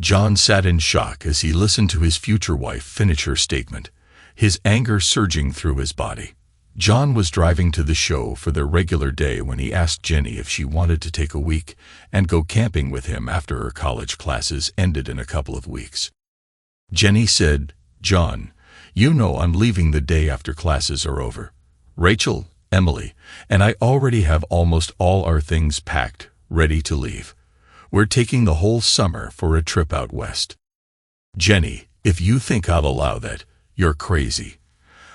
John sat in shock as he listened to his future wife finish her statement, his anger surging through his body. John was driving to the show for their regular day when he asked Jenny if she wanted to take a week and go camping with him after her college classes ended in a couple of weeks. Jenny said, "John, you know I'm leaving the day after classes are over. Rachel, Emily, and I already have almost all our things packed, ready to leave. We're taking the whole summer for a trip out west." "Jenny, if you think I'll allow that, you're crazy.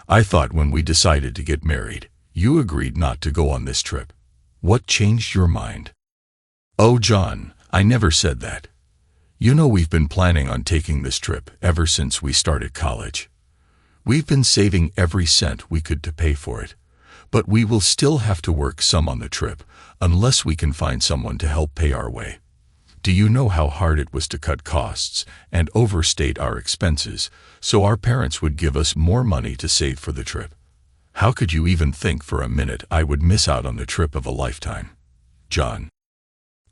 I thought when we decided to get married, you agreed not to go on this trip. What changed your mind?" "Oh, John, I never said that. You know we've been planning on taking this trip ever since we started college. We've been saving every cent we could to pay for it, but we will still have to work some on the trip unless we can find someone to help pay our way. Do you know how hard it was to cut costs and overstate our expenses so our parents would give us more money to save for the trip? How could you even think for a minute I would miss out on the trip of a lifetime? John,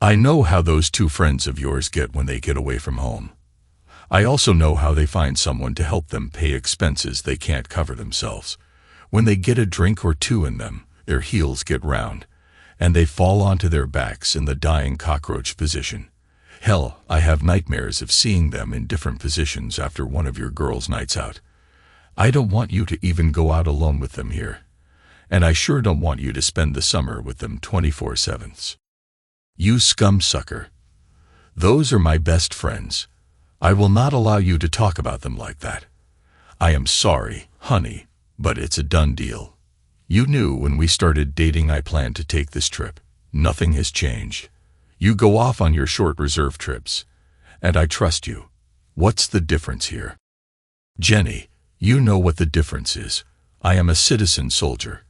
I know how those two friends of yours get when they get away from home. I also know how they find someone to help them pay expenses they can't cover themselves. When they get a drink or two in them, their heels get round, and they fall onto their backs in the dying cockroach position. Hell, I have nightmares of seeing them in different positions after one of your girls' nights out. I don't want you to even go out alone with them here, and I sure don't want you to spend the summer with them 24/7. You scum sucker. Those are my best friends. I will not allow you to talk about them like that. I am sorry, honey, but it's a done deal. You knew when we started dating I planned to take this trip. Nothing has changed. You go off on your short reserve trips, and I trust you. What's the difference here? Jenny, you know what the difference is. I am a citizen soldier.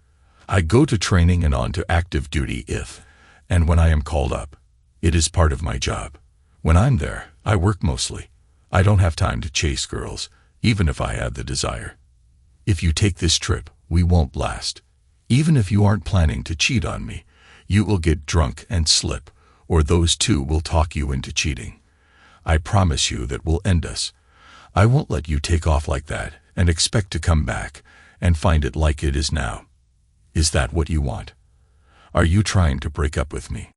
I go to training and on to active duty if, and when I am called up. It is part of my job. When I'm there, I work mostly. I don't have time to chase girls, even if I had the desire. If you take this trip, we won't last. Even if you aren't planning to cheat on me, you will get drunk and slip, or those two will talk you into cheating. I promise you that will end us. I won't let you take off like that and expect to come back and find it like it is now. Is that what you want? Are you trying to break up with me?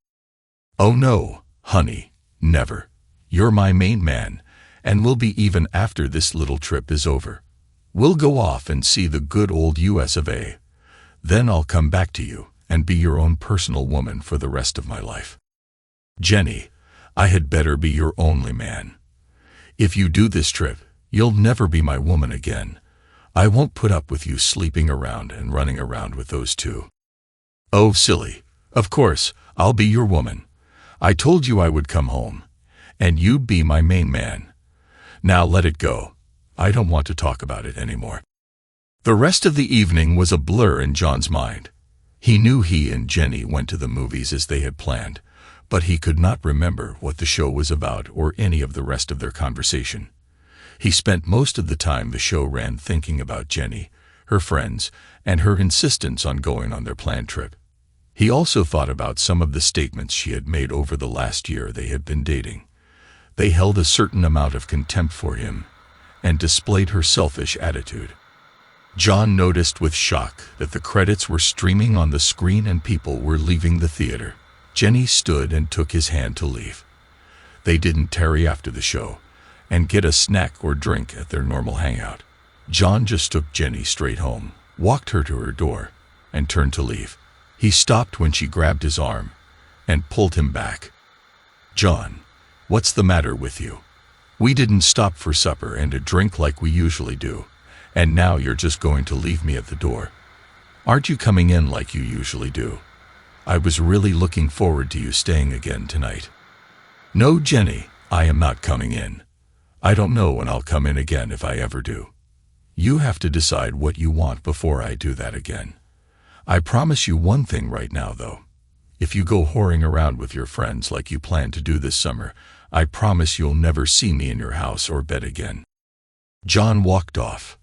Oh no, honey, never. You're my main man, and will be even after this little trip is over. We'll go off and see the good old US of A. Then I'll come back to you and be your own personal woman for the rest of my life. Jenny, I had better be your only man. If you do this trip, you'll never be my woman again. I won't put up with you sleeping around and running around with those two. Oh, silly. Of course, I'll be your woman. I told you I would come home, and you'd be my main man. Now let it go. I don't want to talk about it anymore. The rest of the evening was a blur in John's mind. He knew he and Jenny went to the movies as they had planned, but he could not remember what the show was about or any of the rest of their conversation. He spent most of the time the show ran thinking about Jenny, her friends, and her insistence on going on their planned trip. He also thought about some of the statements she had made over the last year they had been dating. They held a certain amount of contempt for him and displayed her selfish attitude. John noticed with shock that the credits were streaming on the screen and people were leaving the theater. Jenny stood and took his hand to leave. They didn't tarry after the show and get a snack or drink at their normal hangout. John just took Jenny straight home, walked her to her door, and turned to leave. He stopped when she grabbed his arm and pulled him back. John, what's the matter with you? We didn't stop for supper and a drink like we usually do, and now you're just going to leave me at the door. Aren't you coming in like you usually do? I was really looking forward to you staying again tonight. No, Jenny, I am not coming in. I don't know when I'll come in again if I ever do. You have to decide what you want before I do that again. I promise you one thing right now, though. If you go whoring around with your friends like you plan to do this summer, I promise you'll never see me in your house or bed again. John walked off.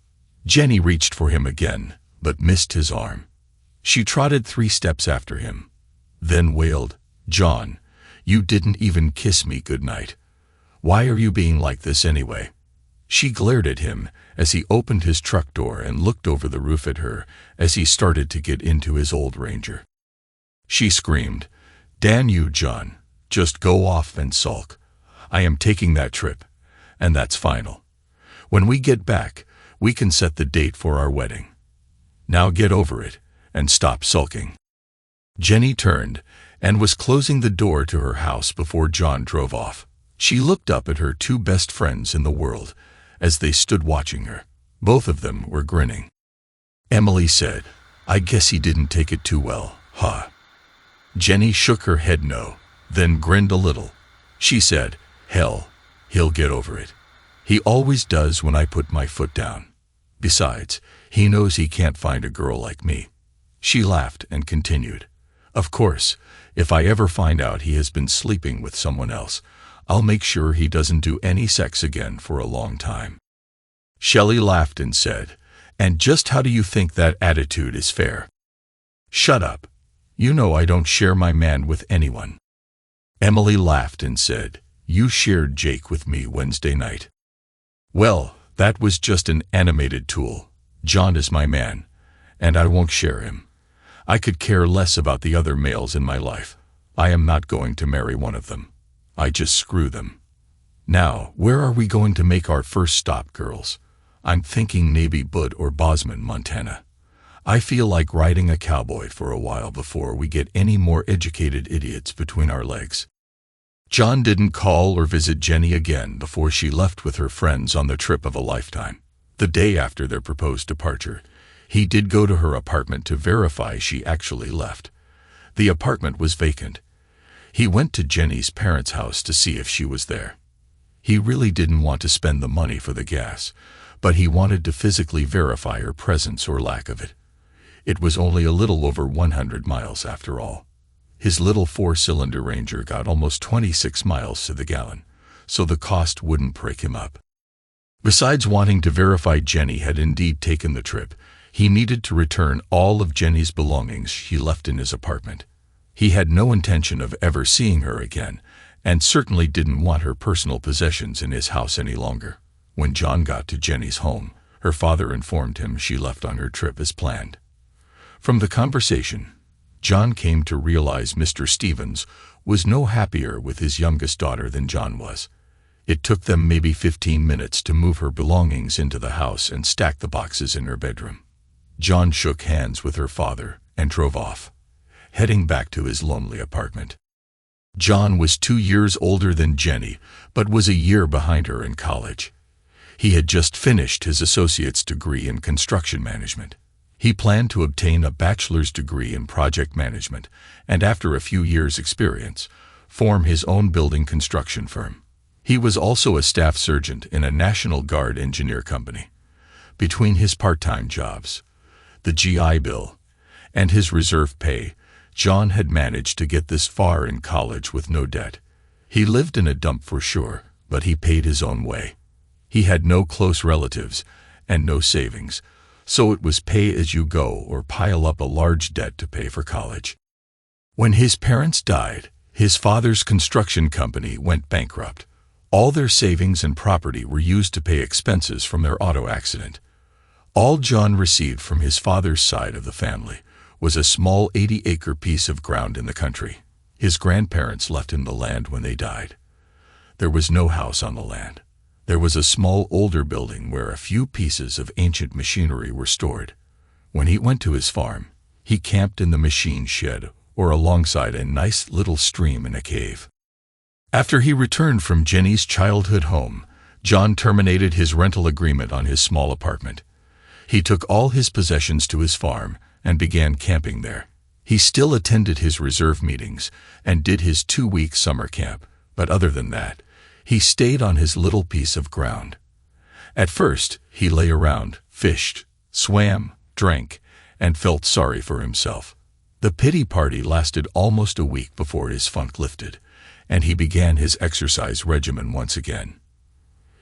Jenny reached for him again, but missed his arm. She trotted 3 steps after him, then wailed, John, you didn't even kiss me goodnight. Why are you being like this anyway?" She glared at him as he opened his truck door and looked over the roof at her as he started to get into his old Ranger. She screamed, "Damn you, John. Just go off and sulk. I am taking that trip, and that's final. When we get back, we can set the date for our wedding. Now get over it and stop sulking." Jenny turned and was closing the door to her house before John drove off. She looked up at her two best friends in the world as they stood watching her. Both of them were grinning. Emily said, "I guess he didn't take it too well, huh?" Jenny shook her head no, then grinned a little. She said, "Hell, he'll get over it. He always does when I put my foot down. Besides, he knows he can't find a girl like me." She laughed and continued, "Of course, if I ever find out he has been sleeping with someone else, I'll make sure he doesn't do any sex again for a long time." Shelley laughed and said, "And just how do you think that attitude is fair?" "Shut up. You know I don't share my man with anyone." Emily laughed and said, "You shared Jake with me Wednesday night." "Well, that was just an animated tool. John is my man, and I won't share him. I could care less about the other males in my life. I am not going to marry one of them. I just screw them. Now, where are we going to make our first stop, girls? I'm thinking maybe Butte or Bozeman, Montana. I feel like riding a cowboy for a while before we get any more educated idiots between our legs." John didn't call or visit Jenny again before she left with her friends on the trip of a lifetime. The day after their proposed departure, he did go to her apartment to verify she actually left. The apartment was vacant. He went to Jenny's parents' house to see if she was there. He really didn't want to spend the money for the gas, but he wanted to physically verify her presence or lack of it. It was only a little over 100 miles after all. His little 4-cylinder Ranger got almost 26 miles to the gallon, so the cost wouldn't break him up. Besides wanting to verify Jenny had indeed taken the trip, he needed to return all of Jenny's belongings she left in his apartment. He had no intention of ever seeing her again, and certainly didn't want her personal possessions in his house any longer. When John got to Jenny's home, her father informed him she left on her trip as planned. From the conversation, John came to realize Mr. Stevens was no happier with his youngest daughter than John was. It took them maybe 15 minutes to move her belongings into the house and stack the boxes in her bedroom. John shook hands with her father and drove off, heading back to his lonely apartment. John was 2 years older than Jenny, but was a year behind her in college. He had just finished his associate's degree in construction management. He planned to obtain a bachelor's degree in project management, and after a few years' experience, form his own building construction firm. He was also a staff sergeant in a National Guard engineer company. Between his part-time jobs, the GI Bill, and his reserve pay, John had managed to get this far in college with no debt. He lived in a dump for sure, but he paid his own way. He had no close relatives and no savings, so it was pay as you go or pile up a large debt to pay for college. When his parents died, his father's construction company went bankrupt. All their savings and property were used to pay expenses from their auto accident. All John received from his father's side of the family was a small 80-acre piece of ground in the country. His grandparents left him the land when they died. There was no house on the land. There was a small older building where a few pieces of ancient machinery were stored. When he went to his farm, he camped in the machine shed or alongside a nice little stream in a cave. After he returned from Jenny's childhood home, John terminated his rental agreement on his small apartment. He took all his possessions to his farm and began camping there. He still attended his reserve meetings and did his 2-week summer camp, but other than that, he stayed on his little piece of ground. At first, he lay around, fished, swam, drank, and felt sorry for himself. The pity party lasted almost a week before his funk lifted, and he began his exercise regimen once again.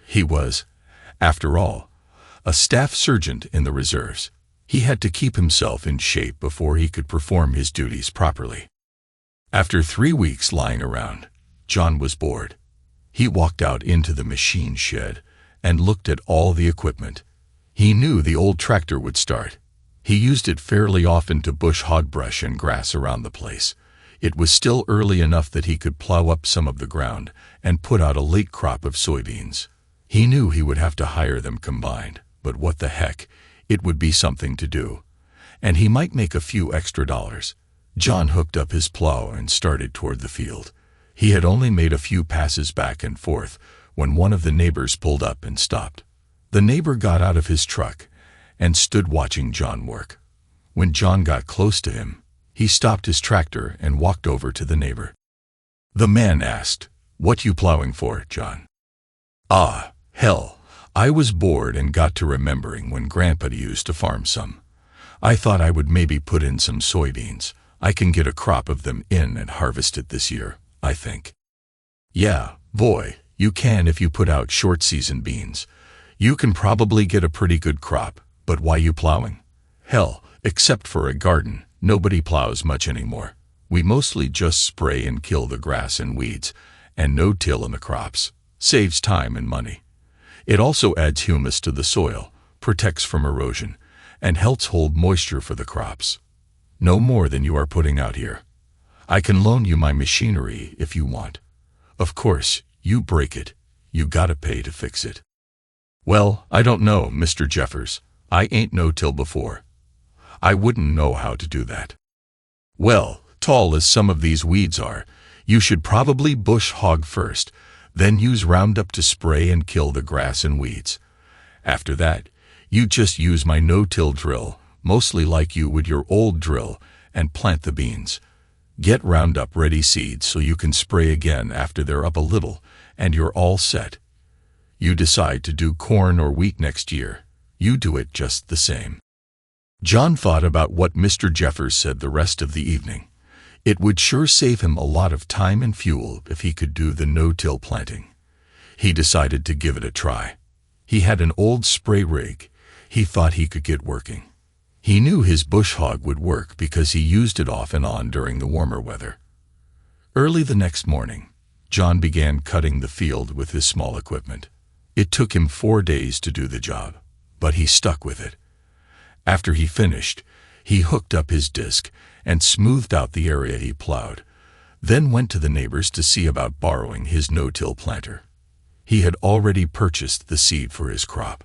He was, after all, a staff sergeant in the reserves. He had to keep himself in shape before he could perform his duties properly. After 3 weeks lying around, John was bored. He walked out into the machine shed and looked at all the equipment. He knew the old tractor would start. He used it fairly often to bush hog brush and grass around the place. It was still early enough that he could plow up some of the ground and put out a late crop of soybeans. He knew he would have to hire them combined, but what the heck, it would be something to do. And he might make a few extra dollars. John hooked up his plow and started toward the field. He had only made a few passes back and forth when one of the neighbors pulled up and stopped. The neighbor got out of his truck and stood watching John work. When John got close to him, he stopped his tractor and walked over to the neighbor. The man asked, "What you plowing for, John?" "Ah, hell, I was bored and got to remembering when Grandpa used to farm some. I thought I would maybe put in some soybeans. I can get a crop of them in and harvest it this year, I think." "Yeah, boy, you can if you put out short-season beans. You can probably get a pretty good crop, but why you plowing?" "Hell, except for a garden, nobody plows much anymore. We mostly just spray and kill the grass and weeds, and no-till in the crops. Saves time and money. It also adds humus to the soil, protects from erosion, and helps hold moisture for the crops. No more than you are putting out here. I can loan you my machinery if you want. Of course, you break it, you gotta pay to fix it." "Well, I don't know, Mr. Jeffers. I ain't no-till before. I wouldn't know how to do that." "Well, tall as some of these weeds are, you should probably bush hog first, then use Roundup to spray and kill the grass and weeds. After that, you just use my no-till drill, mostly like you would your old drill, and plant the beans. Get Roundup ready seeds so you can spray again after they're up a little, and you're all set. You decide to do corn or wheat next year, you do it just the same." John thought about what Mr. Jeffers said the rest of the evening. It would sure save him a lot of time and fuel if he could do the no-till planting. He decided to give it a try. He had an old spray rig he thought he could get working. He knew his bush hog would work because he used it off and on during the warmer weather. Early the next morning, John began cutting the field with his small equipment. It took him 4 days to do the job, but he stuck with it. After he finished, he hooked up his disc and smoothed out the area he plowed, then went to the neighbors to see about borrowing his no-till planter. He had already purchased the seed for his crop.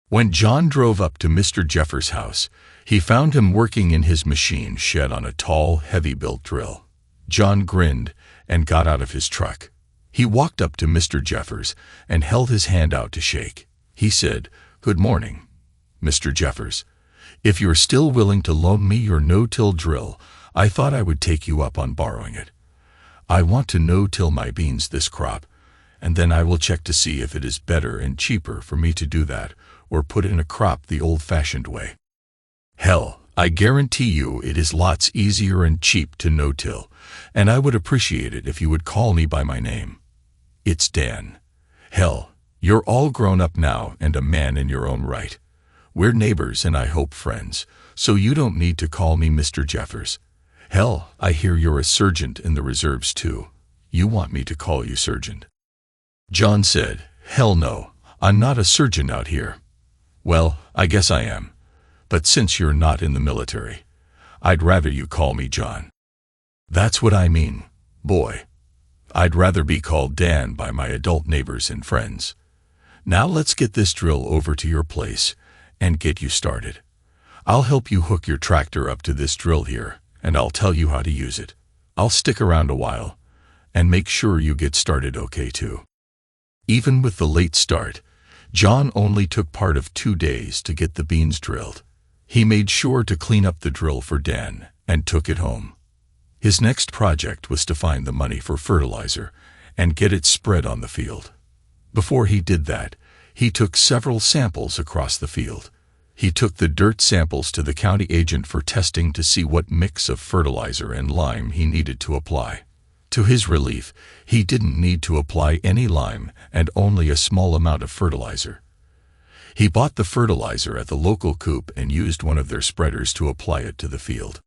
When John drove up to Mr. Jeffers' house, he found him working in his machine shed on a tall, heavy-built drill. John grinned and got out of his truck. He walked up to Mr. Jeffers and held his hand out to shake. He said, "Good morning, Mr. Jeffers. If you're still willing to loan me your no-till drill, I thought I would take you up on borrowing it. I want to no-till my beans this crop, and then I will check to see if it is better and cheaper for me to do that or put in a crop the old-fashioned way. Hell, I guarantee you it is lots easier and cheap to no-till, and I would appreciate it if you would call me by my name. It's Dan. Hell, you're all grown up now and a man in your own right. We're neighbors and I hope friends, so you don't need to call me Mr. Jeffers. Hell, I hear you're a sergeant in the reserves too. You want me to call you sergeant?" John said, "Hell no, I'm not a sergeant out here." "Well, I guess I am. But since you're not in the military, I'd rather you call me John." "That's what I mean, boy. I'd rather be called Dan by my adult neighbors and friends. Now let's get this drill over to your place and get you started. I'll help you hook your tractor up to this drill here, and I'll tell you how to use it. I'll stick around a while and make sure you get started okay too." Even with the late start, John only took part of 2 days to get the beans drilled. He made sure to clean up the drill for Dan and took it home. His next project was to find the money for fertilizer and get it spread on the field. Before he did that, he took several samples across the field. He took the dirt samples to the county agent for testing to see what mix of fertilizer and lime he needed to apply. To his relief, he didn't need to apply any lime and only a small amount of fertilizer. He bought the fertilizer at the local coop and used one of their spreaders to apply it to the field.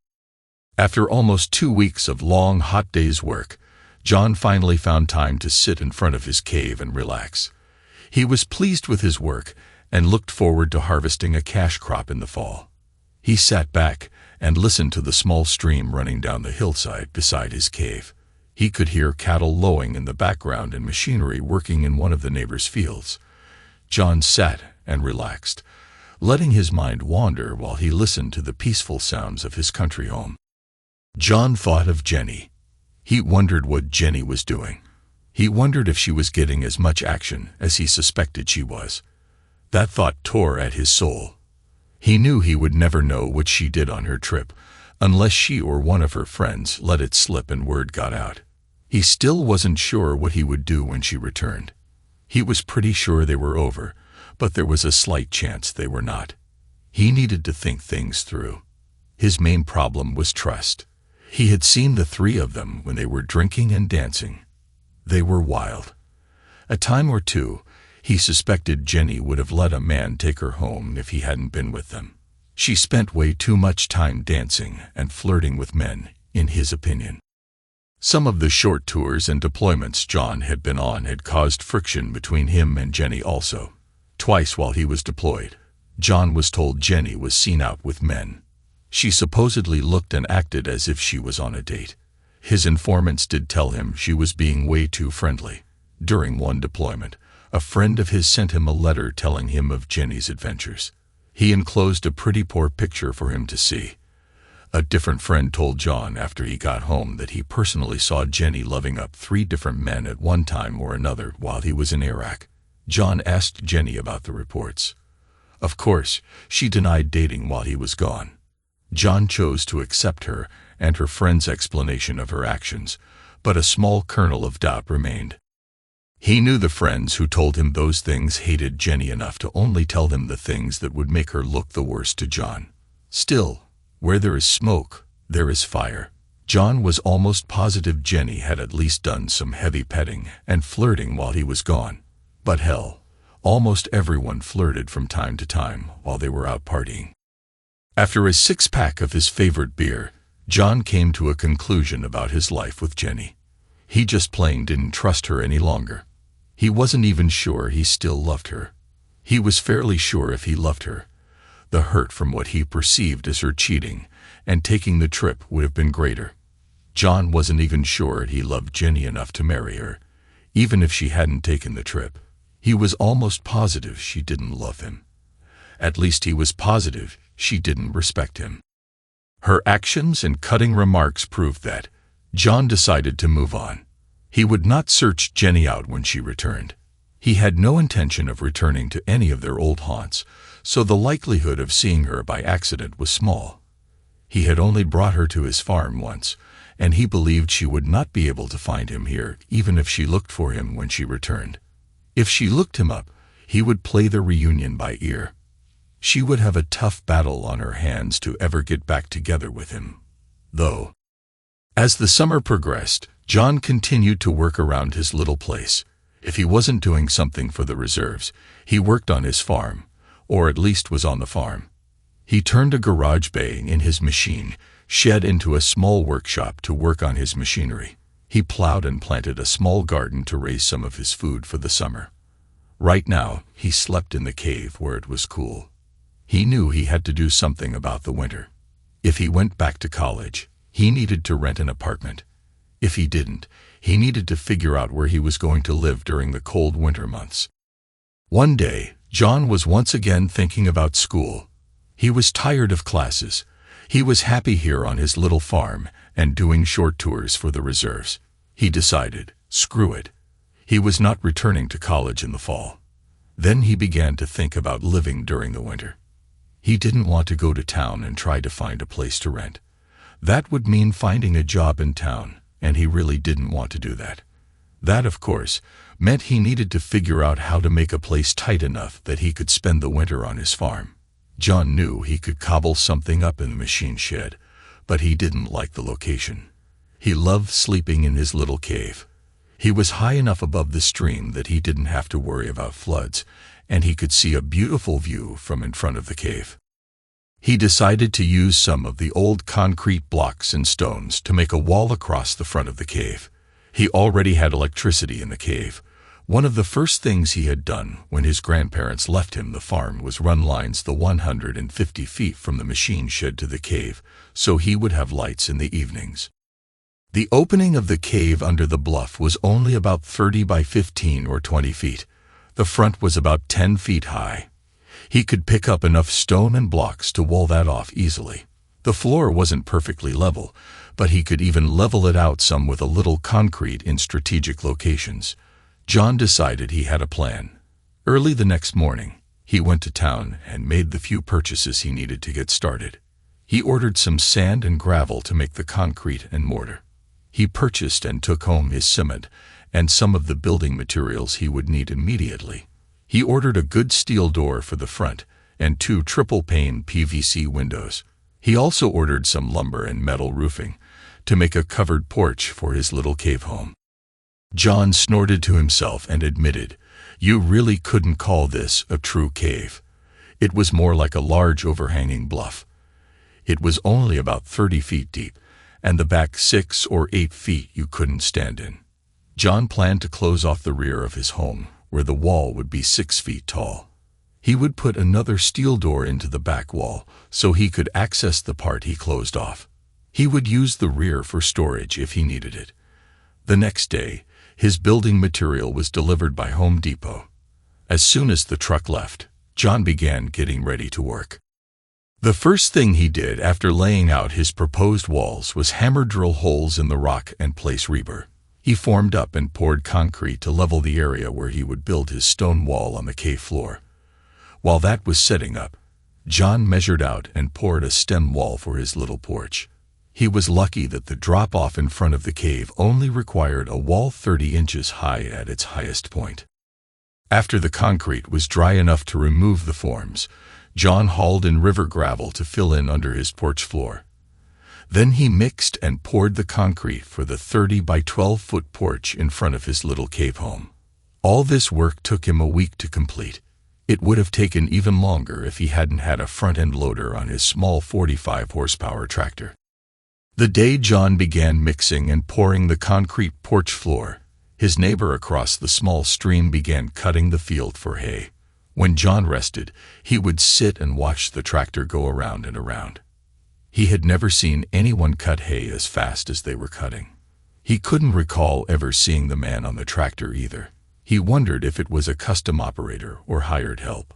After almost 2 weeks of long, hot days' work, John finally found time to sit in front of his cave and relax. He was pleased with his work and looked forward to harvesting a cash crop in the fall. He sat back and listened to the small stream running down the hillside beside his cave. He could hear cattle lowing in the background and machinery working in one of the neighbors' fields. John sat and relaxed, letting his mind wander while he listened to the peaceful sounds of his country home. John thought of Jenny. He wondered what Jenny was doing. He wondered if she was getting as much action as he suspected she was. That thought tore at his soul. He knew he would never know what she did on her trip, unless she or one of her friends let it slip and word got out. He still wasn't sure what he would do when she returned. He was pretty sure they were over, but there was a slight chance they were not. He needed to think things through. His main problem was trust. He had seen the three of them when they were drinking and dancing. They were wild. A time or two, he suspected Jenny would have let a man take her home if he hadn't been with them. She spent way too much time dancing and flirting with men, in his opinion. Some of the short tours and deployments John had been on had caused friction between him and Jenny also. Twice while he was deployed, John was told Jenny was seen out with men. She supposedly looked and acted as if she was on a date. His informants did tell him she was being way too friendly. During one deployment, a friend of his sent him a letter telling him of Jenny's adventures. He enclosed a pretty poor picture for him to see. A different friend told John after he got home that he personally saw Jenny loving up 3 different men at one time or another while he was in Iraq. John asked Jenny about the reports. Of course, she denied dating while he was gone. John chose to accept her and her friend's explanation of her actions, but a small kernel of doubt remained. He knew the friends who told him those things hated Jenny enough to only tell him the things that would make her look the worst to John. Still, where there is smoke, there is fire. John was almost positive Jenny had at least done some heavy petting and flirting while he was gone. But hell, almost everyone flirted from time to time while they were out partying. After a 6-pack of his favorite beer, John came to a conclusion about his life with Jenny. He just plain didn't trust her any longer. He wasn't even sure he still loved her. He was fairly sure if he loved her, the hurt from what he perceived as her cheating and taking the trip would have been greater. John wasn't even sure he loved Jenny enough to marry her, even if she hadn't taken the trip. He was almost positive she didn't love him. At least he was positive she didn't respect him. Her actions and cutting remarks proved that. John decided to move on. He would not search Jenny out when she returned. He had no intention of returning to any of their old haunts, so the likelihood of seeing her by accident was small. He had only brought her to his farm once, and he believed she would not be able to find him here even if she looked for him when she returned. If she looked him up, he would play the reunion by ear. She would have a tough battle on her hands to ever get back together with him, though. As the summer progressed, John continued to work around his little place. If he wasn't doing something for the reserves, he worked on his farm, or at least was on the farm. He turned a garage bay in his machine shed into a small workshop to work on his machinery. He plowed and planted a small garden to raise some of his food for the summer. Right now, he slept in the cave where it was cool. He knew he had to do something about the winter. If he went back to college, he needed to rent an apartment. If he didn't, he needed to figure out where he was going to live during the cold winter months. One day, John was once again thinking about school. He was tired of classes. He was happy here on his little farm and doing short tours for the reserves. He decided, screw it. He was not returning to college in the fall. Then he began to think about living during the winter. He didn't want to go to town and try to find a place to rent. That would mean finding a job in town, and he really didn't want to do that. That, of course, meant he needed to figure out how to make a place tight enough that he could spend the winter on his farm. John knew he could cobble something up in the machine shed, but he didn't like the location. He loved sleeping in his little cave. He was high enough above the stream that he didn't have to worry about floods, and he could see a beautiful view from in front of the cave. He decided to use some of the old concrete blocks and stones to make a wall across the front of the cave. He already had electricity in the cave. One of the first things he had done when his grandparents left him the farm was run lines the 150 feet from the machine shed to the cave, so he would have lights in the evenings. The opening of the cave under the bluff was only about 30 by 15 or 20 feet. The front was about 10 feet high. He could pick up enough stone and blocks to wall that off easily. The floor wasn't perfectly level, but he could even level it out some with a little concrete in strategic locations. John decided he had a plan. Early the next morning, he went to town and made the few purchases he needed to get started. He ordered some sand and gravel to make the concrete and mortar. He purchased and took home his cement and some of the building materials he would need immediately. He ordered a good steel door for the front and 2 triple-pane PVC windows. He also ordered some lumber and metal roofing to make a covered porch for his little cave home. John snorted to himself and admitted, "You really couldn't call this a true cave. It was more like a large overhanging bluff. It was only about 30 feet deep, and the back 6 or 8 feet you couldn't stand in." John planned to close off the rear of his home, where the wall would be 6 feet tall. He would put another steel door into the back wall so he could access the part he closed off. He would use the rear for storage if he needed it. The next day, his building material was delivered by Home Depot. As soon as the truck left, John began getting ready to work. The first thing he did after laying out his proposed walls was hammer drill holes in the rock and place rebar. He formed up and poured concrete to level the area where he would build his stone wall on the cave floor. While that was setting up, John measured out and poured a stem wall for his little porch. He was lucky that the drop-off in front of the cave only required a wall 30 inches high at its highest point. After the concrete was dry enough to remove the forms, John hauled in river gravel to fill in under his porch floor. Then he mixed and poured the concrete for the 30 by 12-foot porch in front of his little cave home. All this work took him a week to complete. It would have taken even longer if he hadn't had a front-end loader on his small 45-horsepower tractor. The day John began mixing and pouring the concrete porch floor, his neighbor across the small stream began cutting the field for hay. When John rested, he would sit and watch the tractor go around and around. He had never seen anyone cut hay as fast as they were cutting. He couldn't recall ever seeing the man on the tractor either. He wondered if it was a custom operator or hired help.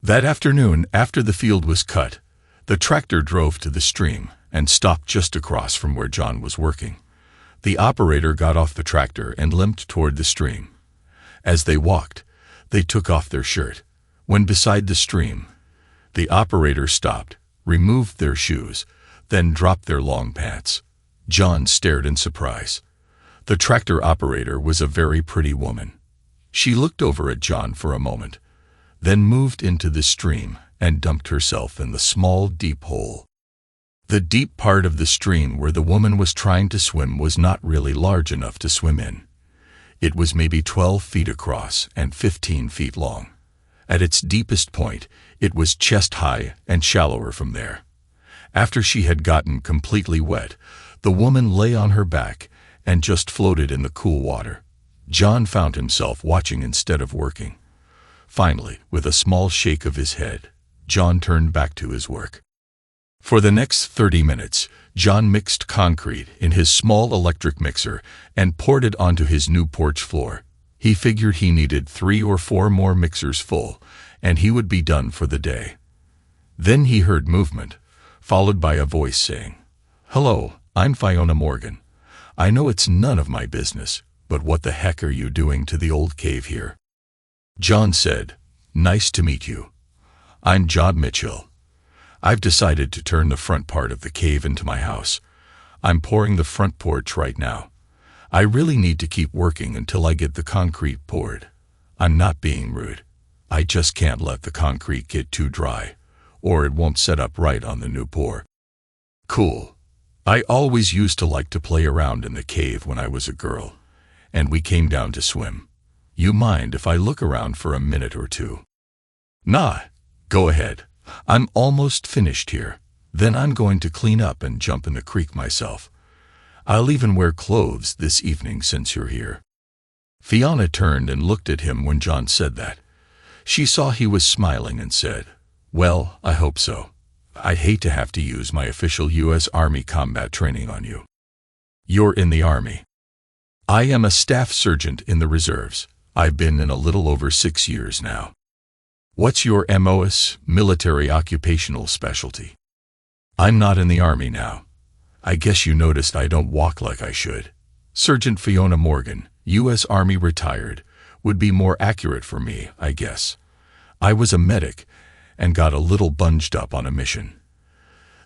That afternoon, after the field was cut, the tractor drove to the stream and stopped just across from where John was working. The operator got off the tractor and limped toward the stream. As they walked, they took off their shirt. When beside the stream, the operator stopped, removed their shoes, then dropped their long pants. John stared in surprise. The tractor operator was a very pretty woman. She looked over at John for a moment, then moved into the stream and dumped herself in the small, deep hole. The deep part of the stream where the woman was trying to swim was not really large enough to swim in. It was maybe 12 feet across and 15 feet long. At its deepest point, it was chest-high and shallower from there. After she had gotten completely wet, the woman lay on her back and just floated in the cool water. John found himself watching instead of working. Finally, with a small shake of his head, John turned back to his work. For the next 30 minutes, John mixed concrete in his small electric mixer and poured it onto his new porch floor. He figured he needed 3 or 4 more mixers full, and he would be done for the day. Then he heard movement, followed by a voice saying, "Hello, I'm Fiona Morgan. I know it's none of my business, but what the heck are you doing to the old cave here?" John said, "Nice to meet you. I'm John Mitchell. I've decided to turn the front part of the cave into my house. I'm pouring the front porch right now. I really need to keep working until I get the concrete poured. I'm not being rude. I just can't let the concrete get too dry, or it won't set up right on the new pour." "Cool. I always used to like to play around in the cave when I was a girl, and we came down to swim. You mind if I look around for a minute or two?" "Nah, go ahead. I'm almost finished here. Then I'm going to clean up and jump in the creek myself. I'll even wear clothes this evening since you're here." Fiona turned and looked at him when John said that. She saw he was smiling and said, "Well, I hope so. I'd hate to have to use my official U.S. Army combat training on you." "You're in the Army." "I am a staff sergeant in the reserves. I've been in a little over 6 years now." "What's your MOS, military occupational specialty?" "I'm not in the Army now. I guess you noticed I don't walk like I should. Sergeant Fiona Morgan, U.S. Army retired, would be more accurate for me, I guess. I was a medic and got a little bunged up on a mission.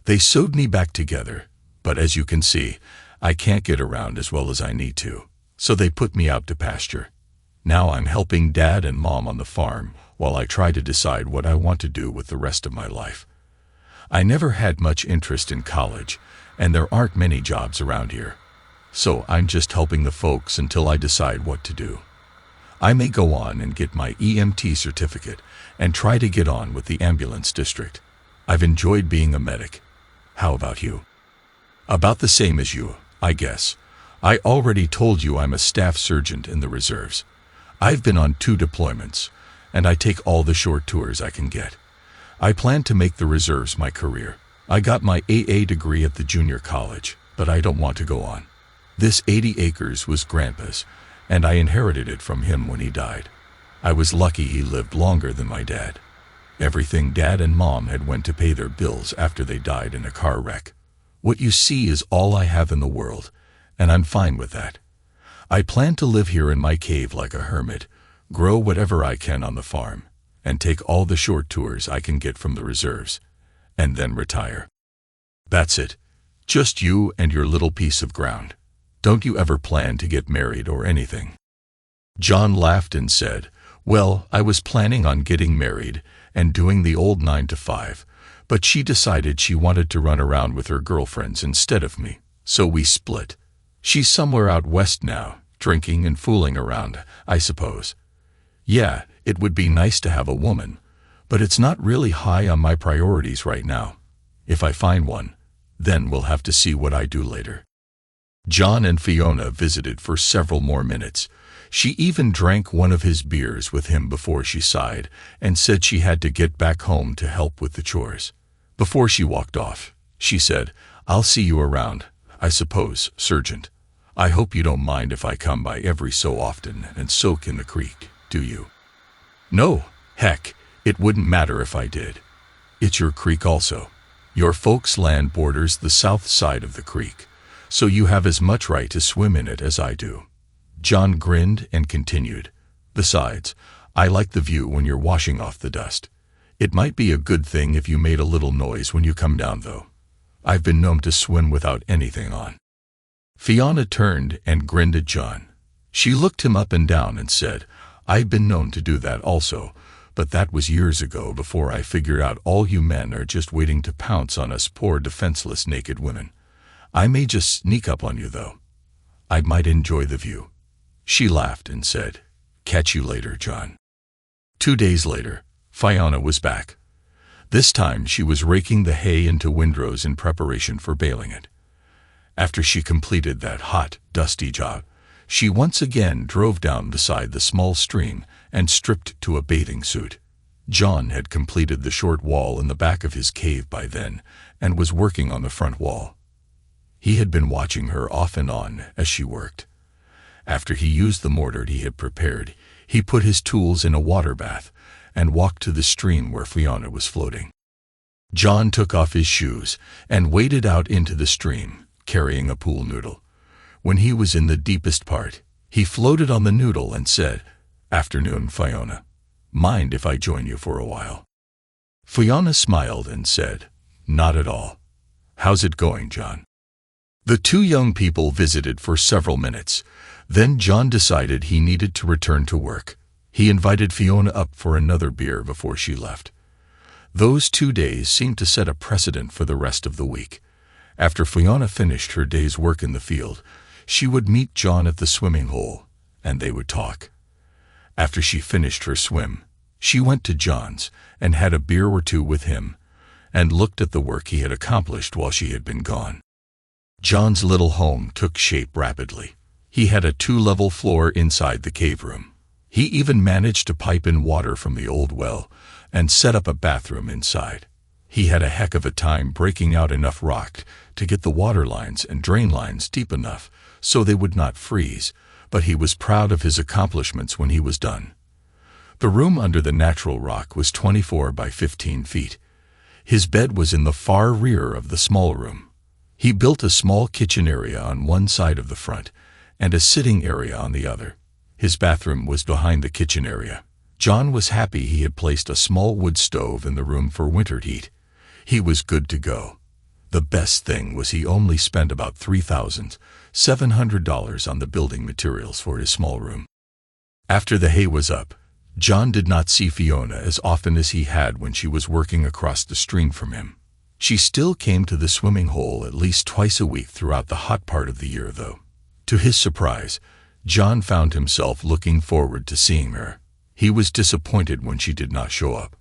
They sewed me back together, but as you can see, I can't get around as well as I need to, so they put me out to pasture. Now I'm helping Dad and Mom on the farm while I try to decide what I want to do with the rest of my life. I never had much interest in college, and there aren't many jobs around here, so I'm just helping the folks until I decide what to do. I may go on and get my EMT certificate and try to get on with the ambulance district. I've enjoyed being a medic. How about you?" "About the same as you, I guess. I already told you I'm a staff sergeant in the reserves. I've been on 2 deployments, and I take all the short tours I can get. I plan to make the reserves my career. I got my AA degree at the junior college, but I don't want to go on. This 80 acres was Grandpa's, and I inherited it from him when he died. I was lucky he lived longer than my dad. Everything Dad and Mom had went to pay their bills after they died in a car wreck. What you see is all I have in the world, and I'm fine with that. I plan to live here in my cave like a hermit, grow whatever I can on the farm, and take all the short tours I can get from the reserves, and then retire. That's it. Just you and your little piece of ground. Don't you ever plan to get married or anything?" John laughed and said, "Well, I was planning on getting married and doing the old 9 to 5, but she decided she wanted to run around with her girlfriends instead of me, so we split. She's somewhere out west now, drinking and fooling around, I suppose. Yeah, it would be nice to have a woman, but it's not really high on my priorities right now. If I find one, then we'll have to see what I do later." John and Fiona visited for several more minutes. She even drank one of his beers with him before she sighed and said she had to get back home to help with the chores. Before she walked off, she said, "I'll see you around, I suppose, Sergeant. I hope you don't mind if I come by every so often and soak in the creek, do you?" "No, heck, it wouldn't matter if I did. It's your creek also. Your folks' land borders the south side of the creek, so you have as much right to swim in it as I do." John grinned and continued, "Besides, I like the view when you're washing off the dust. It might be a good thing if you made a little noise when you come down, though. I've been known to swim without anything on." Fiona turned and grinned at John. She looked him up and down and said, "I've been known to do that also, but that was years ago before I figured out all you men are just waiting to pounce on us poor defenseless naked women. I may just sneak up on you, though. I might enjoy the view." She laughed and said, "Catch you later, John." 2 days later, Fiona was back. This time she was raking the hay into windrows in preparation for baling it. After she completed that hot, dusty job, she once again drove down beside the small stream and stripped to a bathing suit. John had completed the short wall in the back of his cave by then and was working on the front wall. He had been watching her off and on as she worked. After he used the mortar he had prepared, he put his tools in a water bath and walked to the stream where Fiona was floating. John took off his shoes and waded out into the stream, carrying a pool noodle. When he was in the deepest part, he floated on the noodle and said, "Afternoon, Fiona. Mind if I join you for a while?" Fiona smiled and said, "Not at all. How's it going, John?" The 2 young people visited for several minutes. Then John decided he needed to return to work. He invited Fiona up for another beer before she left. Those 2 days seemed to set a precedent for the rest of the week. After Fiona finished her day's work in the field, she would meet John at the swimming hole, and they would talk. After she finished her swim, she went to John's and had a beer or 2 with him, and looked at the work he had accomplished while she had been gone. John's little home took shape rapidly. He had a 2-level floor inside the cave room. He even managed to pipe in water from the old well and set up a bathroom inside. He had a heck of a time breaking out enough rock to get the water lines and drain lines deep enough so they would not freeze, but he was proud of his accomplishments when he was done. The room under the natural rock was 24 by 15 feet. His bed was in the far rear of the small room. He built a small kitchen area on one side of the front and a sitting area on the other. His bathroom was behind the kitchen area. John was happy he had placed a small wood stove in the room for winter heat. He was good to go. The best thing was he only spent about $3,700 on the building materials for his small room. After the hay was up, John did not see Fiona as often as he had when she was working across the stream from him. She still came to the swimming hole at least twice a week throughout the hot part of the year, though. To his surprise, John found himself looking forward to seeing her. He was disappointed when she did not show up.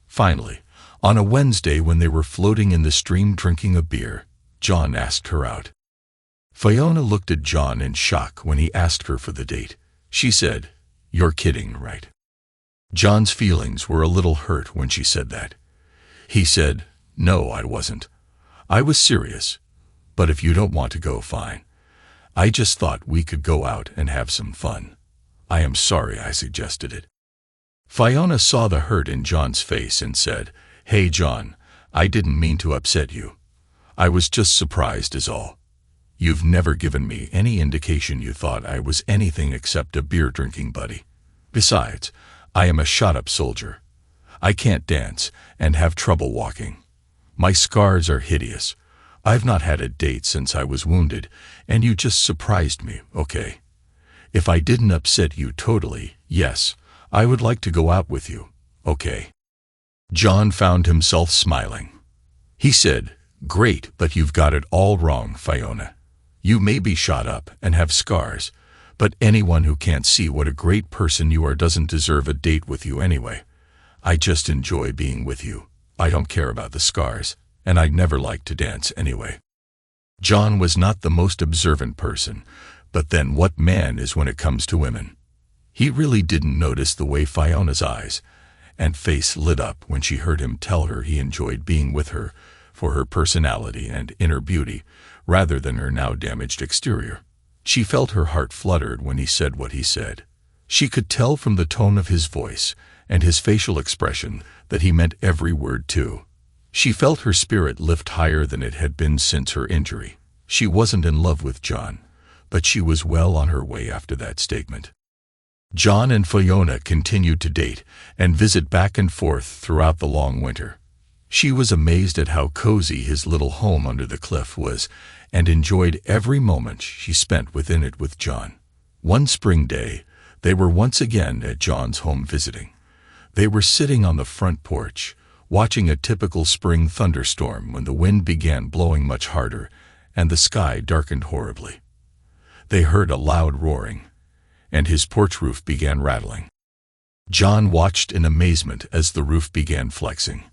Finally, on a Wednesday when they were floating in the stream drinking a beer, John asked her out. Fiona looked at John in shock when he asked her for the date. She said, "You're kidding, right?" John's feelings were a little hurt when she said that. He said, "No, I wasn't. I was serious. But if you don't want to go, fine. I just thought we could go out and have some fun. I am sorry I suggested it." Fiona saw the hurt in John's face and said, "Hey, John, I didn't mean to upset you. I was just surprised is all. You've never given me any indication you thought I was anything except a beer-drinking buddy. Besides, I am a shot-up soldier. I can't dance and have trouble walking. My scars are hideous. I've not had a date since I was wounded, and you just surprised me, okay? If I didn't upset you totally, yes, I would like to go out with you, okay?" John found himself smiling. He said, "Great, but you've got it all wrong, Fiona. You may be shot up and have scars, but anyone who can't see what a great person you are doesn't deserve a date with you anyway. I just enjoy being with you. I don't care about the scars, and I'd never like to dance anyway." John was not the most observant person, but then what man is when it comes to women? He really didn't notice the way Fiona's eyes and face lit up when she heard him tell her he enjoyed being with her for her personality and inner beauty rather than her now damaged exterior. She felt her heart fluttered when he said what he said. She could tell from the tone of his voice and his facial expression that he meant every word too. She felt her spirit lift higher than it had been since her injury. She wasn't in love with John, but she was well on her way after that statement. John and Fiona continued to date and visit back and forth throughout the long winter. She was amazed at how cozy his little home under the cliff was and enjoyed every moment she spent within it with John. One spring day, they were once again at John's home visiting. They were sitting on the front porch, watching a typical spring thunderstorm when the wind began blowing much harder and the sky darkened horribly. They heard a loud roaring, and his porch roof began rattling. John watched in amazement as the roof began flexing.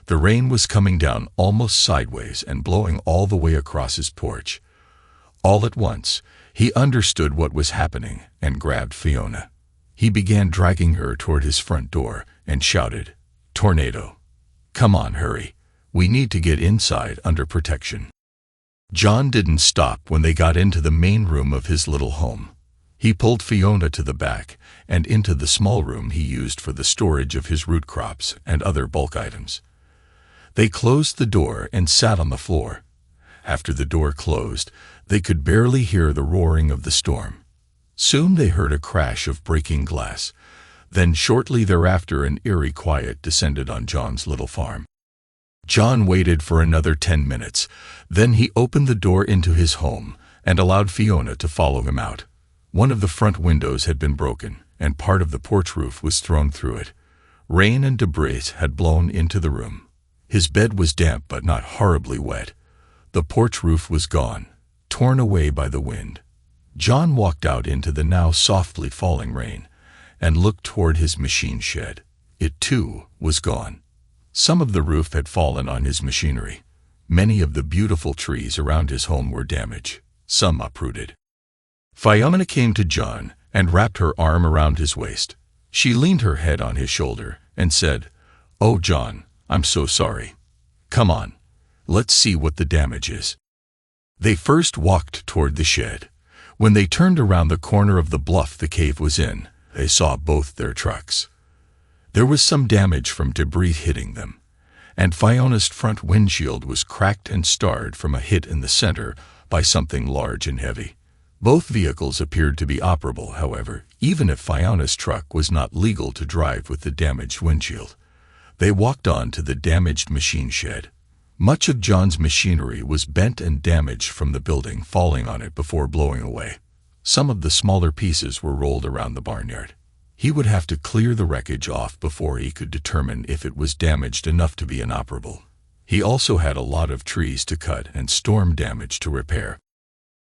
The rain was coming down almost sideways and blowing all the way across his porch. All at once, he understood what was happening and grabbed Fiona. He began dragging her toward his front door and shouted, "Tornado! Come on, hurry. We need to get inside under protection." John didn't stop when they got into the main room of his little home. He pulled Fiona to the back and into the small room he used for the storage of his root crops and other bulk items. They closed the door and sat on the floor. After the door closed, they could barely hear the roaring of the storm. Soon they heard a crash of breaking glass. Then shortly thereafter an eerie quiet descended on John's little farm. John waited for another 10 minutes. Then he opened the door into his home and allowed Fiona to follow him out. One of the front windows had been broken, and part of the porch roof was thrown through it. Rain and debris had blown into the room. His bed was damp but not horribly wet. The porch roof was gone, torn away by the wind. John walked out into the now softly falling rain and looked toward his machine shed. It, too, was gone. Some of the roof had fallen on his machinery. Many of the beautiful trees around his home were damaged, some uprooted. Fiona came to John and wrapped her arm around his waist. She leaned her head on his shoulder and said, "Oh, John, I'm so sorry. Come on, let's see what the damage is." They first walked toward the shed. When they turned around the corner of the bluff the cave was in, they saw both their trucks. There was some damage from debris hitting them, and Fiona's front windshield was cracked and starred from a hit in the center by something large and heavy. Both vehicles appeared to be operable, however, even if Fiona's truck was not legal to drive with the damaged windshield. They walked on to the damaged machine shed. Much of John's machinery was bent and damaged from the building falling on it before blowing away. Some of the smaller pieces were rolled around the barnyard. He would have to clear the wreckage off before he could determine if it was damaged enough to be inoperable. He also had a lot of trees to cut and storm damage to repair.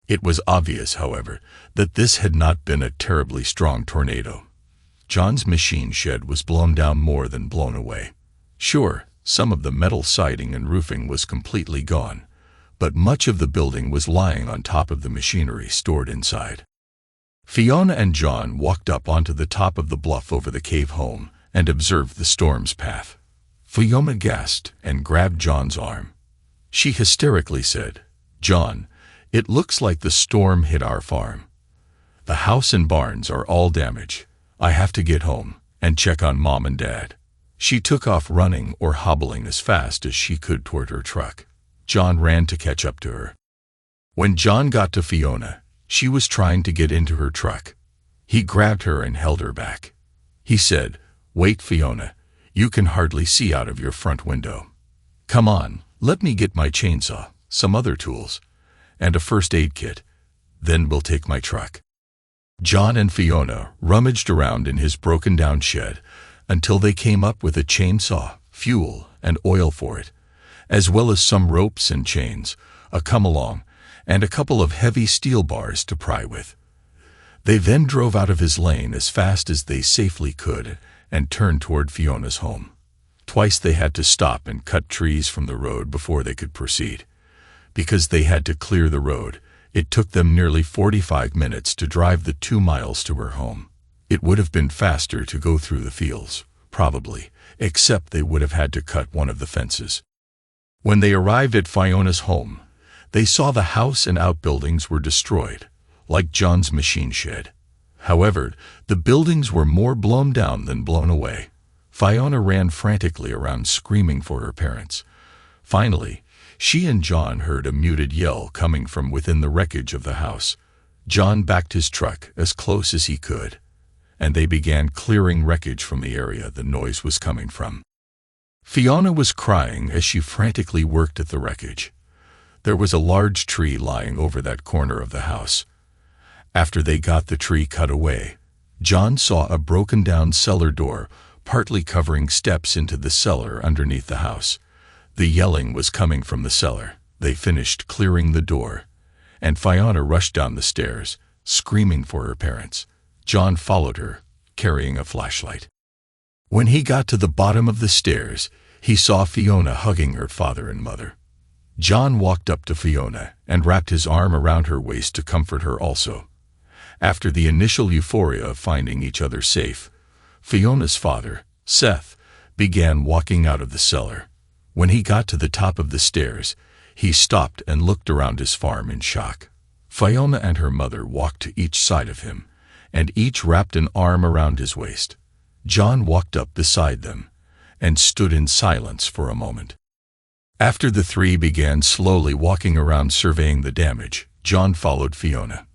It was obvious, however, that this had not been a terribly strong tornado. John's machine shed was blown down more than blown away. Sure, some of the metal siding and roofing was completely gone, but much of the building was lying on top of the machinery stored inside. Fiona and John walked up onto the top of the bluff over the cave home and observed the storm's path. Fiona gasped and grabbed John's arm. She hysterically said, "John, it looks like the storm hit our farm. The house and barns are all damaged. I have to get home and check on Mom and Dad." She took off running or hobbling as fast as she could toward her truck. John ran to catch up to her. When John got to Fiona, she was trying to get into her truck. He grabbed her and held her back. He said, "Wait, Fiona, you can hardly see out of your front window. Come on, let me get my chainsaw, some other tools, and a first aid kit. Then we'll take my truck." John and Fiona rummaged around in his broken-down shed until they came up with a chainsaw, fuel, and oil for it, as well as some ropes and chains, a come-along, and a couple of heavy steel bars to pry with. They then drove out of his lane as fast as they safely could and turned toward Fiona's home. Twice they had to stop and cut trees from the road before they could proceed. Because they had to clear the road, it took them nearly 45 minutes to drive the 2 miles to her home. It would have been faster to go through the fields, probably, except they would have had to cut one of the fences. When they arrived at Fiona's home, they saw the house and outbuildings were destroyed, like John's machine shed. However, the buildings were more blown down than blown away. Fiona ran frantically around screaming for her parents. Finally, she and John heard a muted yell coming from within the wreckage of the house. John backed his truck as close as he could, and they began clearing wreckage from the area the noise was coming from. Fiona was crying as she frantically worked at the wreckage. There was a large tree lying over that corner of the house. After they got the tree cut away, John saw a broken-down cellar door partly covering steps into the cellar underneath the house. The yelling was coming from the cellar. They finished clearing the door, and Fiona rushed down the stairs, screaming for her parents. John followed her, carrying a flashlight. When he got to the bottom of the stairs, he saw Fiona hugging her father and mother. John walked up to Fiona and wrapped his arm around her waist to comfort her also. After the initial euphoria of finding each other safe, Fiona's father, Seth, began walking out of the cellar. When he got to the top of the stairs, he stopped and looked around his farm in shock. Fiona and her mother walked to each side of him, and each wrapped an arm around his waist. John walked up beside them and stood in silence for a moment. After the three began slowly walking around surveying the damage, John followed Fiona.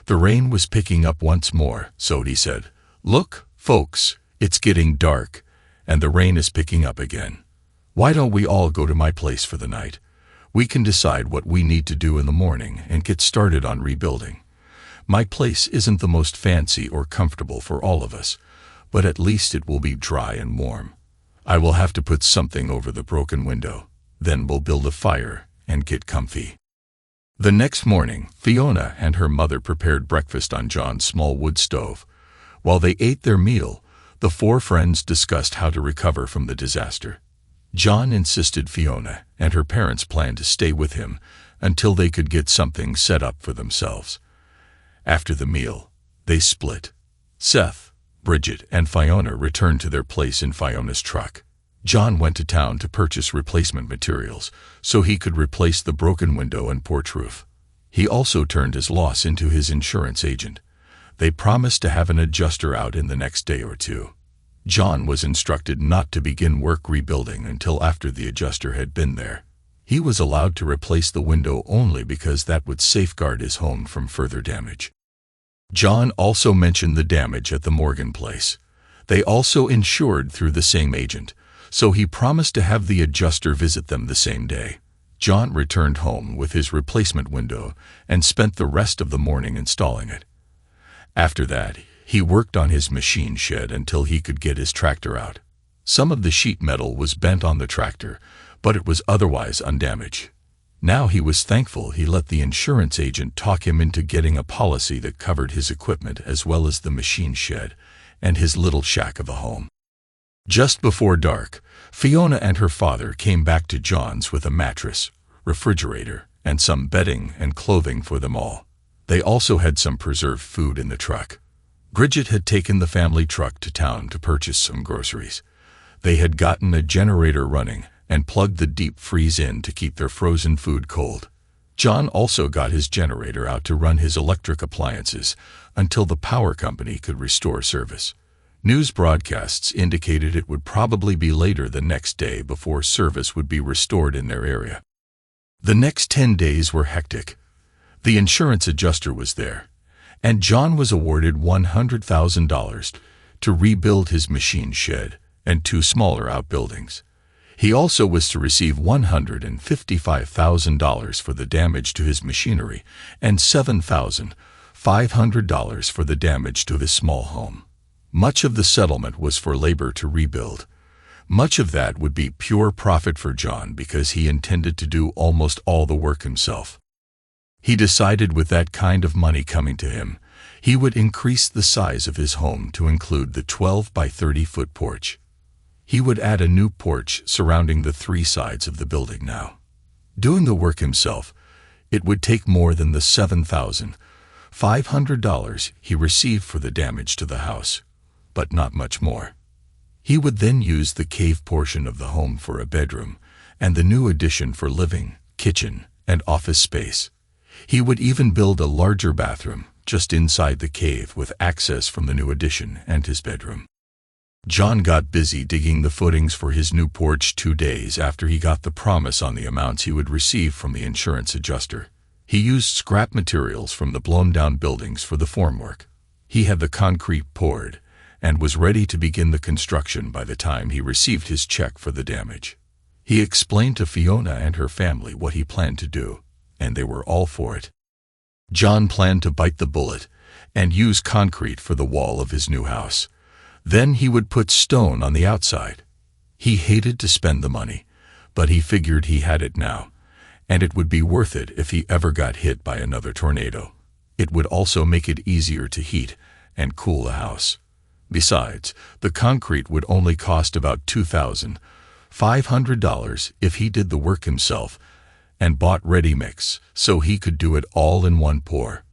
The rain was picking up once more, so he said, "Look, folks, it's getting dark, and the rain is picking up again. Why don't we all go to my place for the night? We can decide what we need to do in the morning and get started on rebuilding. My place isn't the most fancy or comfortable for all of us, but at least it will be dry and warm. I will have to put something over the broken window. Then we'll build a fire and get comfy." The next morning, Fiona and her mother prepared breakfast on John's small wood stove. While they ate their meal, the four friends discussed how to recover from the disaster. John insisted Fiona and her parents planned to stay with him until they could get something set up for themselves. After the meal, they split. Seth, Bridget, and Fiona returned to their place in Fiona's truck. John went to town to purchase replacement materials so he could replace the broken window and porch roof. He also turned his loss into his insurance agent. They promised to have an adjuster out in the next day or two. John was instructed not to begin work rebuilding until after the adjuster had been there. He was allowed to replace the window only because that would safeguard his home from further damage. John also mentioned the damage at the Morgan place. They also insured through the same agent, so he promised to have the adjuster visit them the same day. John returned home with his replacement window and spent the rest of the morning installing it. After that, he worked on his machine shed until he could get his tractor out. Some of the sheet metal was bent on the tractor, but it was otherwise undamaged. Now he was thankful he let the insurance agent talk him into getting a policy that covered his equipment as well as the machine shed and his little shack of a home. Just before dark, Fiona and her father came back to John's with a mattress, refrigerator, and some bedding and clothing for them all. They also had some preserved food in the truck. Bridget had taken the family truck to town to purchase some groceries. They had gotten a generator running and plugged the deep freeze in to keep their frozen food cold. John also got his generator out to run his electric appliances until the power company could restore service. News broadcasts indicated it would probably be later the next day before service would be restored in their area. The next 10 days were hectic. The insurance adjuster was there, and John was awarded $100,000 to rebuild his machine shed and 2 smaller outbuildings. He also was to receive $155,000 for the damage to his machinery and $7,500 for the damage to his small home. Much of the settlement was for labor to rebuild. Much of that would be pure profit for John because he intended to do almost all the work himself. He decided with that kind of money coming to him, he would increase the size of his home to include the 12 by 30-foot porch. He would add a new porch surrounding the 3 sides of the building now. Doing the work himself, it would take more than the $7,500 he received for the damage to the house, but not much more. He would then use the cave portion of the home for a bedroom and the new addition for living, kitchen, and office space. He would even build a larger bathroom just inside the cave with access from the new addition and his bedroom. John got busy digging the footings for his new porch 2 days after he got the promise on the amounts he would receive from the insurance adjuster. He used scrap materials from the blown-down buildings for the formwork. He had the concrete poured and was ready to begin the construction by the time he received his check for the damage. He explained to Fiona and her family what he planned to do, and they were all for it. John planned to bite the bullet and use concrete for the wall of his new house. Then he would put stone on the outside. He hated to spend the money, but he figured he had it now, and it would be worth it if he ever got hit by another tornado. It would also make it easier to heat and cool the house. Besides, the concrete would only cost about $2,500 if he did the work himself and bought ready mix so he could do it all in one pour.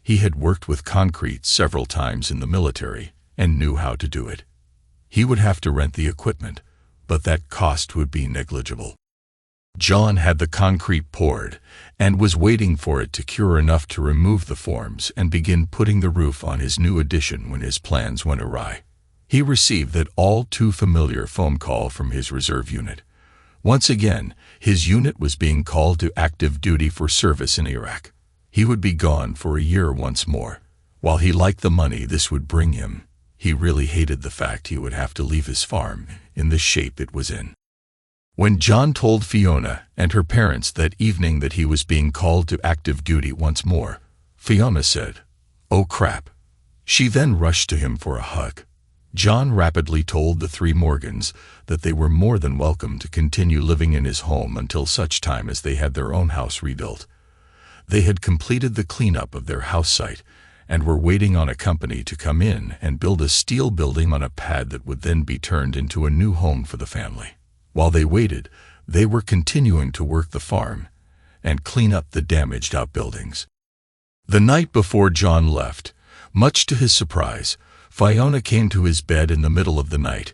He had worked with concrete several times in the military and knew how to do it. He would have to rent the equipment, but that cost would be negligible. John had the concrete poured and was waiting for it to cure enough to remove the forms and begin putting the roof on his new addition when his plans went awry. He received that all too familiar phone call from his reserve unit. Once again, his unit was being called to active duty for service in Iraq. He would be gone for a year once more. While he liked the money this would bring him, he really hated the fact he would have to leave his farm in the shape it was in. When John told Fiona and her parents that evening that he was being called to active duty once more, Fiona said, "Oh crap." She then rushed to him for a hug. John rapidly told the 3 Morgans that they were more than welcome to continue living in his home until such time as they had their own house rebuilt. They had completed the cleanup of their house site and were waiting on a company to come in and build a steel building on a pad that would then be turned into a new home for the family. While they waited, they were continuing to work the farm and clean up the damaged outbuildings. The night before John left, much to his surprise, Fiona came to his bed in the middle of the night.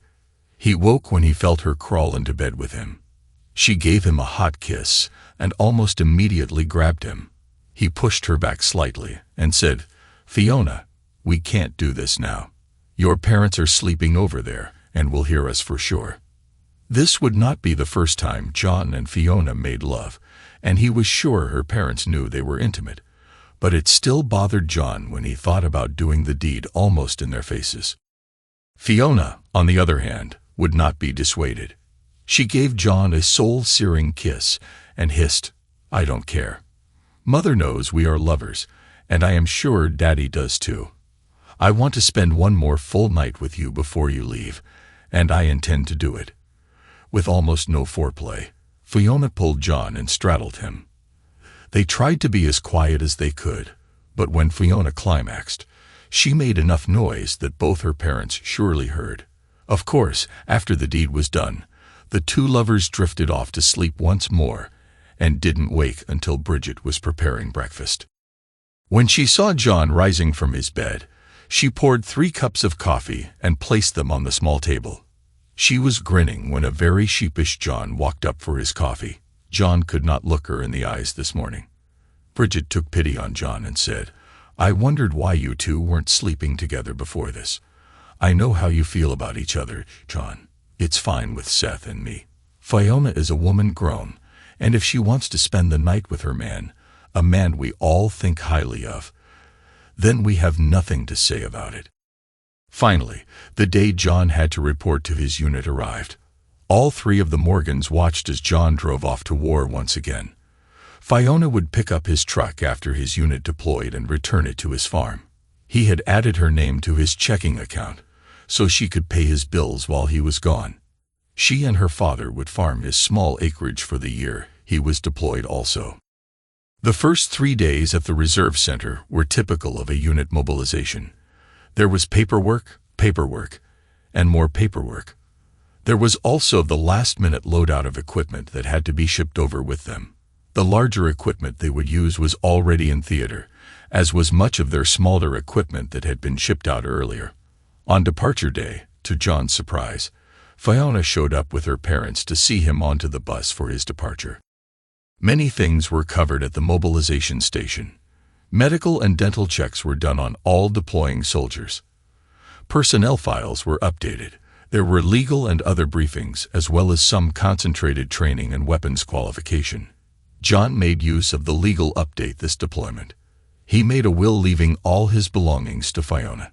He woke when he felt her crawl into bed with him. She gave him a hot kiss and almost immediately grabbed him. He pushed her back slightly and said, "Fiona, we can't do this now. Your parents are sleeping over there and will hear us for sure." This would not be the first time John and Fiona made love, and he was sure her parents knew they were intimate. But it still bothered John when he thought about doing the deed almost in their faces. Fiona, on the other hand, would not be dissuaded. She gave John a soul-searing kiss and hissed, "I don't care. Mother knows we are lovers, and I am sure Daddy does too. I want to spend one more full night with you before you leave, and I intend to do it." With almost no foreplay, Fiona pulled John and straddled him. They tried to be as quiet as they could, but when Fiona climaxed, she made enough noise that both her parents surely heard. Of course, after the deed was done, the two lovers drifted off to sleep once more and didn't wake until Bridget was preparing breakfast. When she saw John rising from his bed, she poured 3 cups of coffee and placed them on the small table. She was grinning when a very sheepish John walked up for his coffee. John could not look her in the eyes this morning. Bridget took pity on John and said, "I wondered why you two weren't sleeping together before this. I know how you feel about each other, John. It's fine with Seth and me. Fiona is a woman grown, and if she wants to spend the night with her man, a man we all think highly of, then we have nothing to say about it." Finally, the day John had to report to his unit arrived. All 3 of the Morgans watched as John drove off to war once again. Fiona would pick up his truck after his unit deployed and return it to his farm. He had added her name to his checking account, so she could pay his bills while he was gone. She and her father would farm his small acreage for the year he was deployed also. The first 3 days at the reserve center were typical of a unit mobilization. There was paperwork, and more paperwork. There was also the last-minute loadout of equipment that had to be shipped over with them. The larger equipment they would use was already in theater, as was much of their smaller equipment that had been shipped out earlier. On departure day, to John's surprise, Fiona showed up with her parents to see him onto the bus for his departure. Many things were covered at the mobilization station. Medical and dental checks were done on all deploying soldiers. Personnel files were updated. There were legal and other briefings, as well as some concentrated training and weapons qualification. John made use of the legal update this deployment. He made a will leaving all his belongings to Fiona.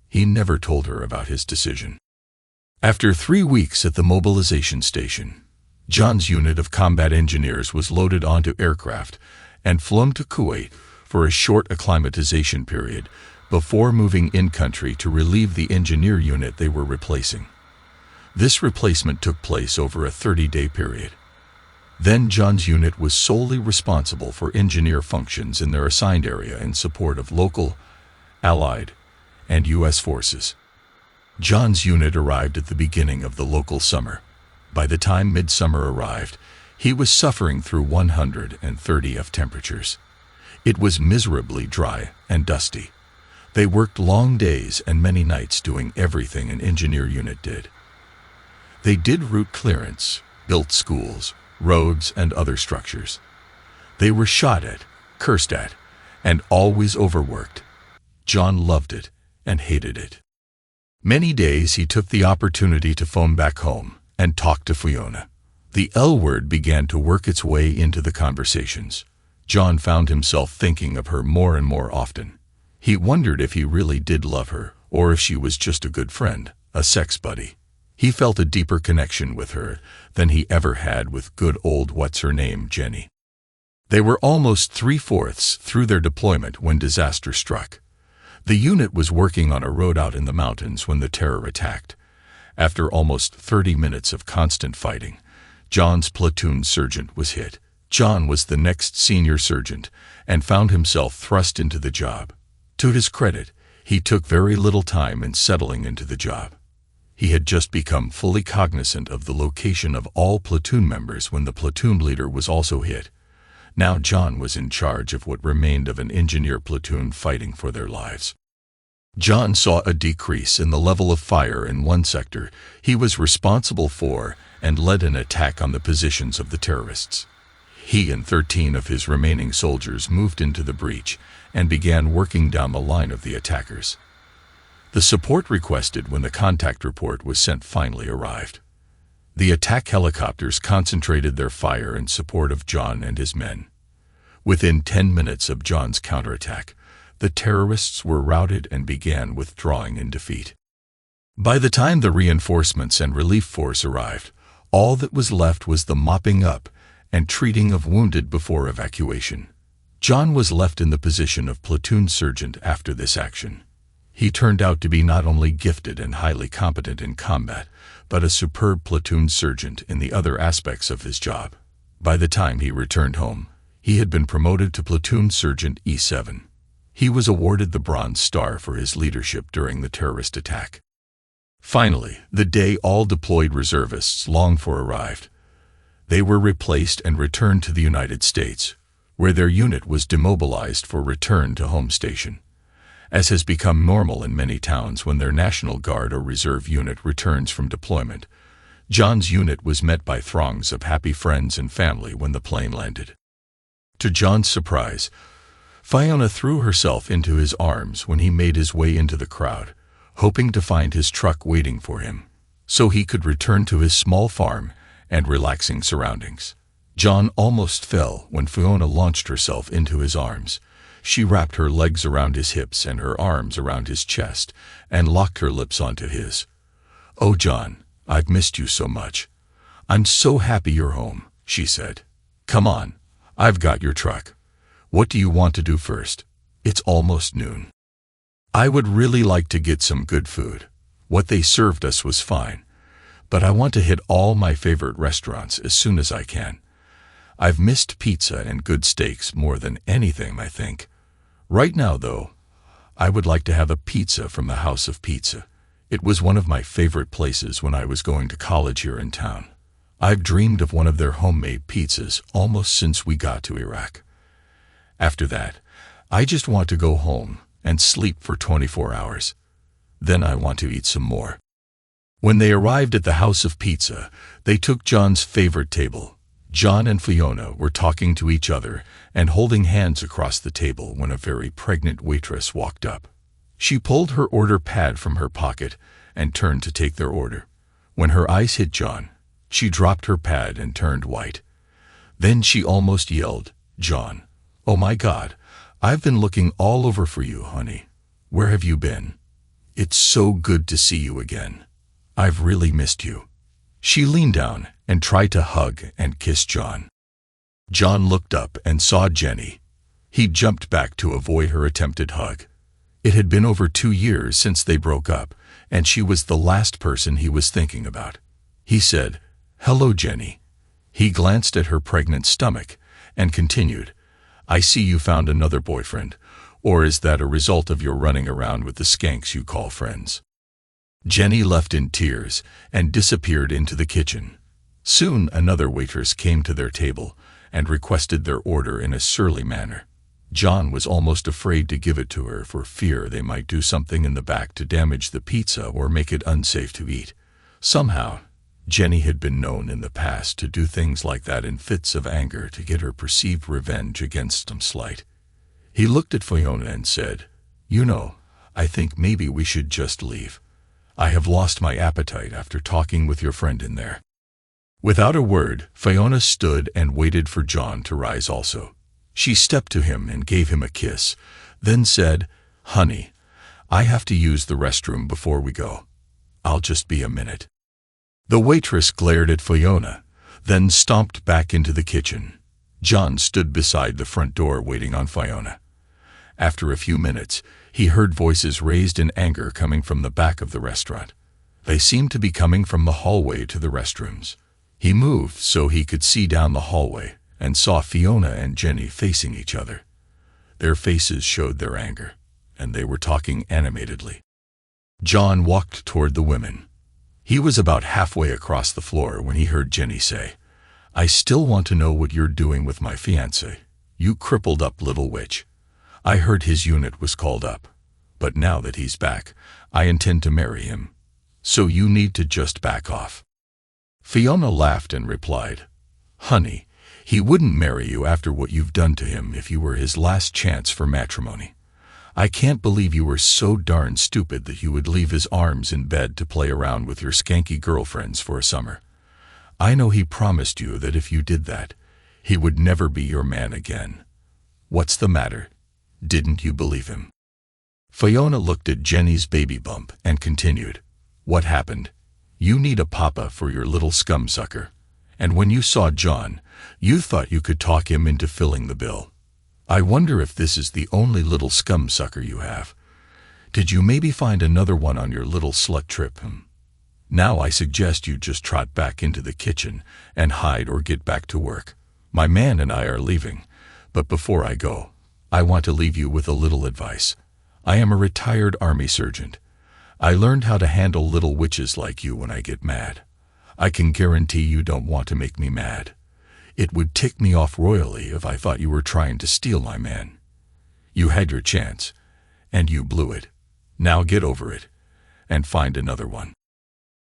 He never told her about his decision. After 3 weeks at the mobilization station, John's unit of combat engineers was loaded onto aircraft and flown to Kuwait for a short acclimatization period before moving in-country to relieve the engineer unit they were replacing. This replacement took place over a 30-day period. Then John's unit was solely responsible for engineer functions in their assigned area in support of local, Allied, and U.S. forces. John's unit arrived at the beginning of the local summer. By the time midsummer arrived, he was suffering through 130 temperatures. It was miserably dry and dusty. They worked long days and many nights doing everything an engineer unit did. They did route clearance, built schools, roads, and other structures. They were shot at, cursed at, and always overworked. John loved it and hated it. Many days he took the opportunity to phone back home and talk to Fiona. The L word began to work its way into the conversations. John found himself thinking of her more and more often. He wondered if he really did love her, or if she was just a good friend, a sex buddy. He felt a deeper connection with her than he ever had with good old what's-her-name Jenny. They were almost 3/4 through their deployment when disaster struck. The unit was working on a road out in the mountains when the terror attacked. After almost 30 minutes of constant fighting, John's platoon sergeant was hit. John was the next senior sergeant and found himself thrust into the job. To his credit, he took very little time in settling into the job. He had just become fully cognizant of the location of all platoon members when the platoon leader was also hit. Now John was in charge of what remained of an engineer platoon fighting for their lives. John saw a decrease in the level of fire in one sector he was responsible for and led an attack on the positions of the terrorists. He and 13 of his remaining soldiers moved into the breach and began working down the line of the attackers. The support requested when the contact report was sent finally arrived. The attack helicopters concentrated their fire in support of John and his men. Within 10 minutes of John's counterattack, the terrorists were routed and began withdrawing in defeat. By the time the reinforcements and relief force arrived, all that was left was the mopping up and treating of wounded before evacuation. John was left in the position of platoon sergeant after this action. He turned out to be not only gifted and highly competent in combat, but a superb platoon sergeant in the other aspects of his job. By the time he returned home, he had been promoted to platoon sergeant E7. He was awarded the Bronze Star for his leadership during the terrorist attack. Finally, the day all deployed reservists longed for arrived. They were replaced and returned to the United States, where their unit was demobilized for return to home station. As has become normal in many towns when their National Guard or Reserve unit returns from deployment, John's unit was met by throngs of happy friends and family when the plane landed. To John's surprise, Fiona threw herself into his arms when he made his way into the crowd, hoping to find his truck waiting for him, so he could return to his small farm and relaxing surroundings. John almost fell when Fiona launched herself into his arms. She wrapped her legs around his hips and her arms around his chest and locked her lips onto his. "Oh, John, I've missed you so much. I'm so happy you're home," she said. "Come on, I've got your truck. What do you want to do first? It's almost noon." "I would really like to get some good food. What they served us was fine, but I want to hit all my favorite restaurants as soon as I can. I've missed pizza and good steaks more than anything, I think. Right now, though, I would like to have a pizza from the House of Pizza. It was one of my favorite places when I was going to college here in town. I've dreamed of one of their homemade pizzas almost since we got to Iraq. After that, I just want to go home and sleep for 24 hours. Then I want to eat some more." When they arrived at the House of Pizza, they took John's favorite table. John and Fiona were talking to each other and holding hands across the table when a very pregnant waitress walked up. She pulled her order pad from her pocket and turned to take their order. When her eyes hit John, she dropped her pad and turned white. Then she almost yelled, "John, oh my God, I've been looking all over for you, honey. Where have you been? It's so good to see you again. I've really missed you." She leaned down and tried to hug and kiss John. John looked up and saw Jenny. He jumped back to avoid her attempted hug. It had been over 2 years since they broke up, and she was the last person he was thinking about. He said, "Hello, Jenny." He glanced at her pregnant stomach and continued, "I see you found another boyfriend, or is that a result of your running around with the skanks you call friends?" Jenny left in tears and disappeared into the kitchen. Soon another waitress came to their table and requested their order in a surly manner. John was almost afraid to give it to her for fear they might do something in the back to damage the pizza or make it unsafe to eat. Somehow, Jenny had been known in the past to do things like that in fits of anger to get her perceived revenge against some slight. He looked at Fiona and said, "You know, I think maybe we should just leave. I have lost my appetite after talking with your friend in there." Without a word, Fiona stood and waited for John to rise also. She stepped to him and gave him a kiss, then said, "Honey, I have to use the restroom before we go. I'll just be a minute." The waitress glared at Fiona, then stomped back into the kitchen. John stood beside the front door waiting on Fiona. After a few minutes, he heard voices raised in anger coming from the back of the restaurant. They seemed to be coming from the hallway to the restrooms. He moved so he could see down the hallway and saw Fiona and Jenny facing each other. Their faces showed their anger, and they were talking animatedly. John walked toward the women. He was about halfway across the floor when he heard Jenny say, "I still want to know what you're doing with my fiancé, you crippled up little witch." I heard his unit was called up, but now that he's back, I intend to marry him. So you need to just back off. Fiona laughed and replied, "Honey, he wouldn't marry you after what you've done to him if you were his last chance for matrimony. I can't believe you were so darn stupid that you would leave his arms in bed to play around with your skanky girlfriends for a summer. I know he promised you that if you did that, he would never be your man again. What's the matter? Didn't you believe him?" Fiona looked at Jenny's baby bump and continued, "What happened? You need a papa for your little scumsucker. And when you saw John, you thought you could talk him into filling the bill. I wonder if this is the only little scumsucker you have. Did you maybe find another one on your little slut trip? Now I suggest you just trot back into the kitchen and hide or get back to work. My man and I are leaving, but before I go, I want to leave you with a little advice. I am a retired army sergeant. I learned how to handle little witches like you when I get mad. I can guarantee you don't want to make me mad. It would tick me off royally if I thought you were trying to steal my man. You had your chance, and you blew it. Now get over it, and find another one."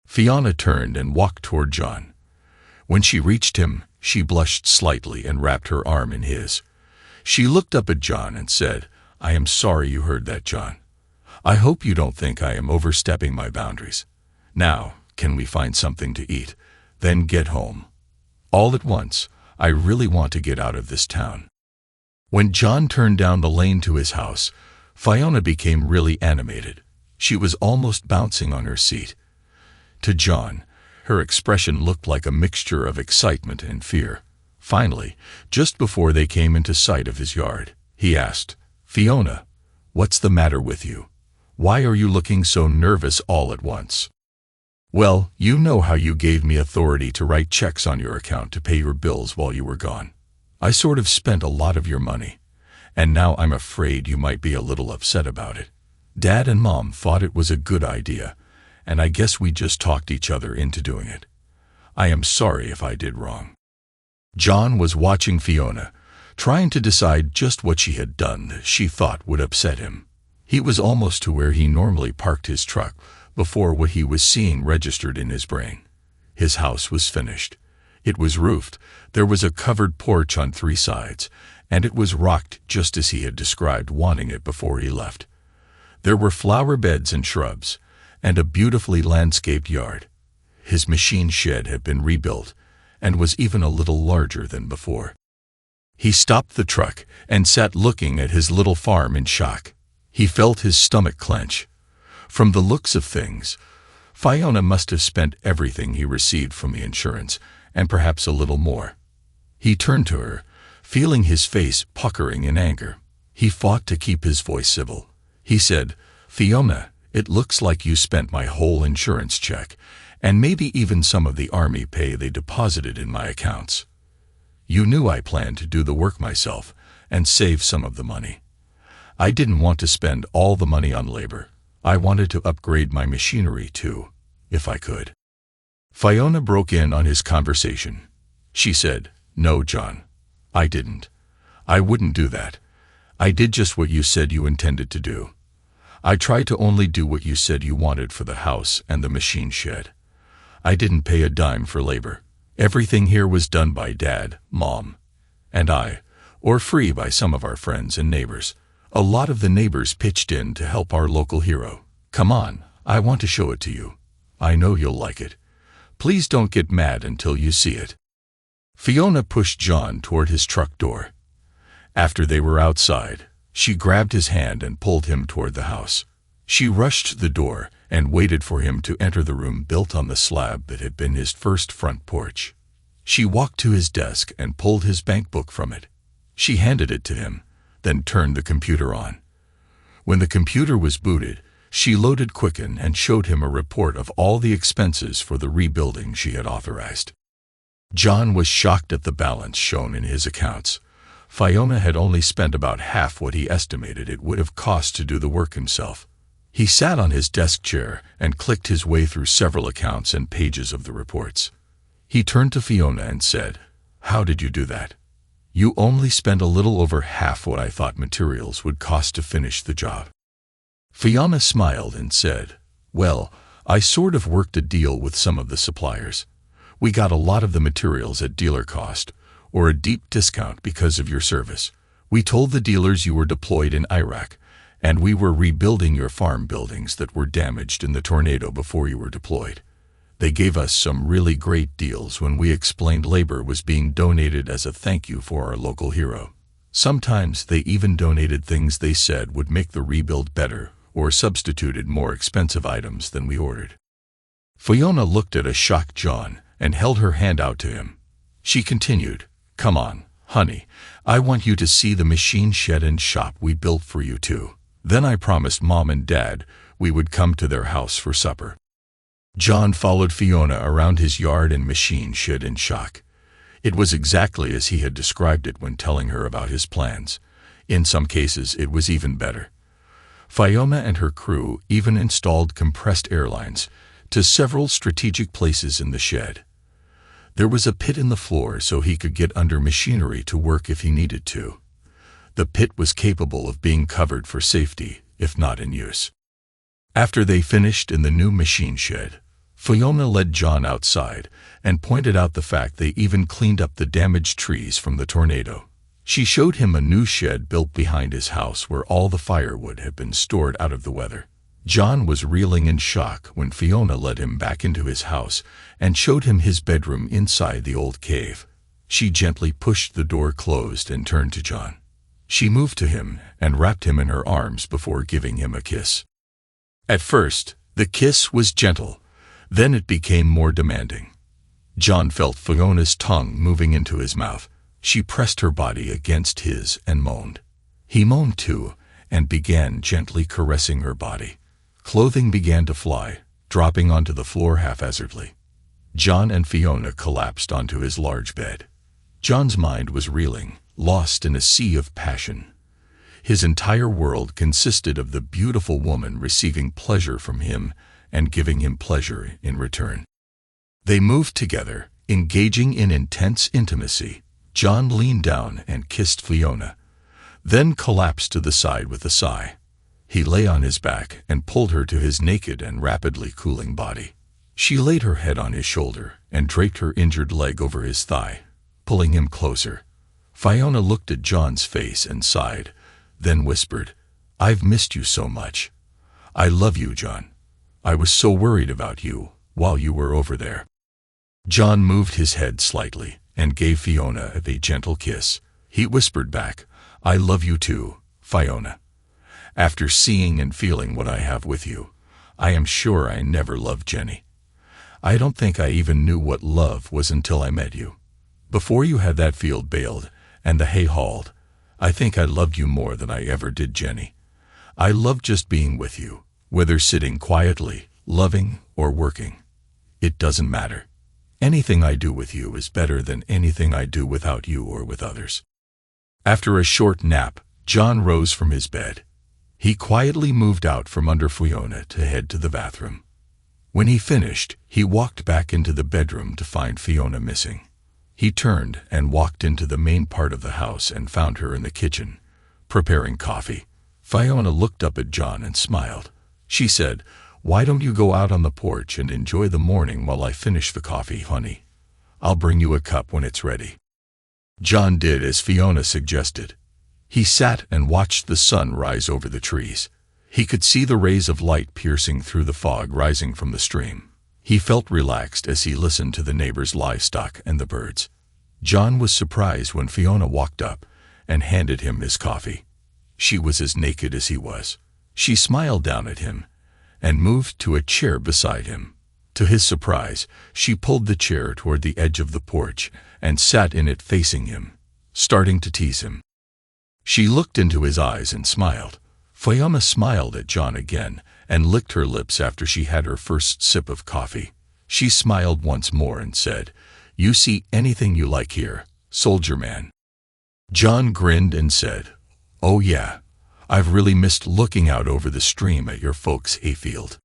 Fiona turned and walked toward John. When she reached him, she blushed slightly and wrapped her arm in his. She looked up at John and said, "I am sorry you heard that, John. I hope you don't think I am overstepping my boundaries. Now, can we find something to eat? Then get home. All at once. I really want to get out of this town." When John turned down the lane to his house, Fiona became really animated. She was almost bouncing on her seat. To John, her expression looked like a mixture of excitement and fear. Finally, just before they came into sight of his yard, he asked, "Fiona, what's the matter with you? Why are you looking so nervous all at once?" "Well, you know how you gave me authority to write checks on your account to pay your bills while you were gone. I sort of spent a lot of your money, and now I'm afraid you might be a little upset about it. Dad and Mom thought it was a good idea, and I guess we just talked each other into doing it. I am sorry if I did wrong." John was watching Fiona, trying to decide just what she had done that she thought would upset him. He was almost to where he normally parked his truck before what he was seeing registered in his brain. His house was finished. It was roofed, there was a covered porch on 3 sides, and it was rocked just as he had described wanting it before he left. There were flower beds and shrubs, and a beautifully landscaped yard. His machine shed had been rebuilt, and was even a little larger than before. He stopped the truck and sat looking at his little farm in shock. He felt his stomach clench. From the looks of things, Fiona must have spent everything he received from the insurance, and perhaps a little more. He turned to her, feeling his face puckering in anger. He fought to keep his voice civil. He said, "Fiona, it looks like you spent my whole insurance check, and maybe even some of the army pay they deposited in my accounts. You knew I planned to do the work myself and save some of the money. I didn't want to spend all the money on labor. I wanted to upgrade my machinery too, if I could." Fiona broke in on his conversation. She said, "No, John, I didn't. I wouldn't do that. I did just what you said you intended to do. I tried to only do what you said you wanted for the house and the machine shed. I didn't pay a dime for labor. Everything here was done by Dad, Mom, and I, or free by some of our friends and neighbors. A lot of the neighbors pitched in to help our local hero. Come on, I want to show it to you. I know you'll like it. Please don't get mad until you see it." Fiona pushed John toward his truck door. After they were outside, she grabbed his hand and pulled him toward the house. She rushed to the door and waited for him to enter the room built on the slab that had been his first front porch. She walked to his desk and pulled his bank book from it. She handed it to him, then turned the computer on. When the computer was booted, she loaded Quicken and showed him a report of all the expenses for the rebuilding she had authorized. John was shocked at the balance shown in his accounts. Fiona had only spent about half what he estimated it would have cost to do the work himself. He sat on his desk chair and clicked his way through several accounts and pages of the reports. He turned to Fiona and said, "How did you do that? You only spent a little over half what I thought materials would cost to finish the job." Fiona smiled and said, "Well, I sort of worked a deal with some of the suppliers. We got a lot of the materials at dealer cost, or a deep discount because of your service. We told the dealers you were deployed in Iraq, and we were rebuilding your farm buildings that were damaged in the tornado before you were deployed. They gave us some really great deals when we explained labor was being donated as a thank you for our local hero. Sometimes they even donated things they said would make the rebuild better, or substituted more expensive items than we ordered." Fiona looked at a shocked John and held her hand out to him. She continued, "Come on, honey, I want you to see the machine shed and shop we built for you too. Then I promised Mom and Dad we would come to their house for supper." John followed Fiona around his yard and machine shed in shock. It was exactly as he had described it when telling her about his plans. In some cases, it was even better. Fiona and her crew even installed compressed air lines to several strategic places in the shed. There was a pit in the floor so he could get under machinery to work if he needed to. The pit was capable of being covered for safety, if not in use. After they finished in the new machine shed, Fiona led John outside and pointed out the fact they even cleaned up the damaged trees from the tornado. She showed him a new shed built behind his house where all the firewood had been stored out of the weather. John was reeling in shock when Fiona led him back into his house and showed him his bedroom inside the old cave. She gently pushed the door closed and turned to John. She moved to him and wrapped him in her arms before giving him a kiss. At first, the kiss was gentle, then it became more demanding. John felt Fiona's tongue moving into his mouth. She pressed her body against his and moaned. He moaned too and began gently caressing her body. Clothing began to fly, dropping onto the floor haphazardly. John and Fiona collapsed onto his large bed. John's mind was reeling, lost in a sea of passion. His entire world consisted of the beautiful woman receiving pleasure from him and giving him pleasure in return. They moved together, engaging in intense intimacy. John leaned down and kissed Fiona, then collapsed to the side with a sigh. He lay on his back and pulled her to his naked and rapidly cooling body. She laid her head on his shoulder and draped her injured leg over his thigh, pulling him closer. Fiona looked at John's face and sighed, then whispered, "I've missed you so much. I love you, John. I was so worried about you while you were over there." John moved his head slightly and gave Fiona a gentle kiss. He whispered back, "I love you too, Fiona. After seeing and feeling what I have with you, I am sure I never loved Jenny. I don't think I even knew what love was until I met you. Before you had that field baled and the hay hauled, I think I loved you more than I ever did Jenny. I love just being with you, whether sitting quietly, loving, or working. It doesn't matter. Anything I do with you is better than anything I do without you or with others." After a short nap, John rose from his bed. He quietly moved out from under Fiona to head to the bathroom. When he finished, he walked back into the bedroom to find Fiona missing. He turned and walked into the main part of the house and found her in the kitchen, preparing coffee. Fiona looked up at John and smiled. She said, "Why don't you go out on the porch and enjoy the morning while I finish the coffee, honey? I'll bring you a cup when it's ready." John did as Fiona suggested. He sat and watched the sun rise over the trees. He could see the rays of light piercing through the fog rising from the stream. He felt relaxed as he listened to the neighbors' livestock and the birds. John was surprised when Fiona walked up and handed him his coffee. She was as naked as he was. She smiled down at him and moved to a chair beside him. To his surprise, she pulled the chair toward the edge of the porch and sat in it facing him, starting to tease him. She looked into his eyes and smiled. Fiona smiled at John again and licked her lips after she had her first sip of coffee. She smiled once more and said, "You see anything you like here, soldier man?" John grinned and said, "Oh yeah, I've really missed looking out over the stream at your folks' hayfield."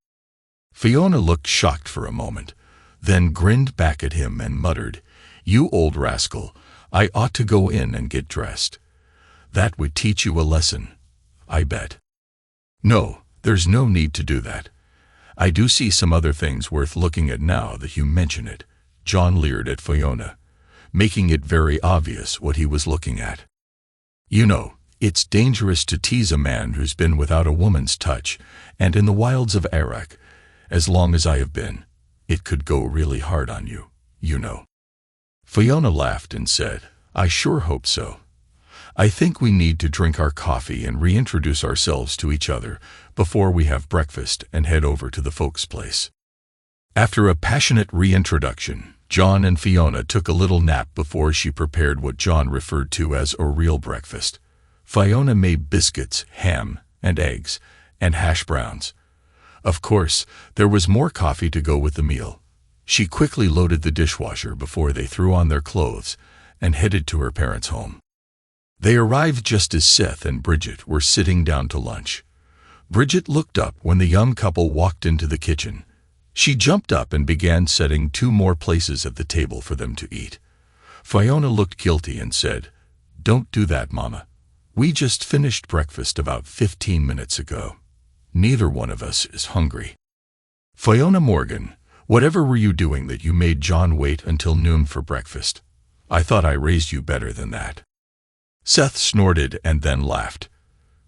Fiona looked shocked for a moment, then grinned back at him and muttered, "You old rascal, I ought to go in and get dressed. That would teach you a lesson, I bet." "No, there's no need to do that. I do see some other things worth looking at now that you mention it." John leered at Fiona, making it very obvious what he was looking at. "You know, it's dangerous to tease a man who's been without a woman's touch, and in the wilds of Iraq, as long as I have been, it could go really hard on you, you know." Fiona laughed and said, "I sure hope so. I think we need to drink our coffee and reintroduce ourselves to each other before we have breakfast and head over to the folks' place." After a passionate reintroduction, John and Fiona took a little nap before she prepared what John referred to as a real breakfast. Fiona made biscuits, ham, and eggs, and hash browns. Of course, there was more coffee to go with the meal. She quickly loaded the dishwasher before they threw on their clothes and headed to her parents' home. They arrived just as Seth and Bridget were sitting down to lunch. Bridget looked up when the young couple walked into the kitchen. She jumped up and began setting 2 more places at the table for them to eat. Fiona looked guilty and said, "Don't do that, Mama. We just finished breakfast about 15 minutes ago. Neither one of us is hungry." "Fiona Morgan, whatever were you doing that you made John wait until noon for breakfast? I thought I raised you better than that." Seth snorted and then laughed.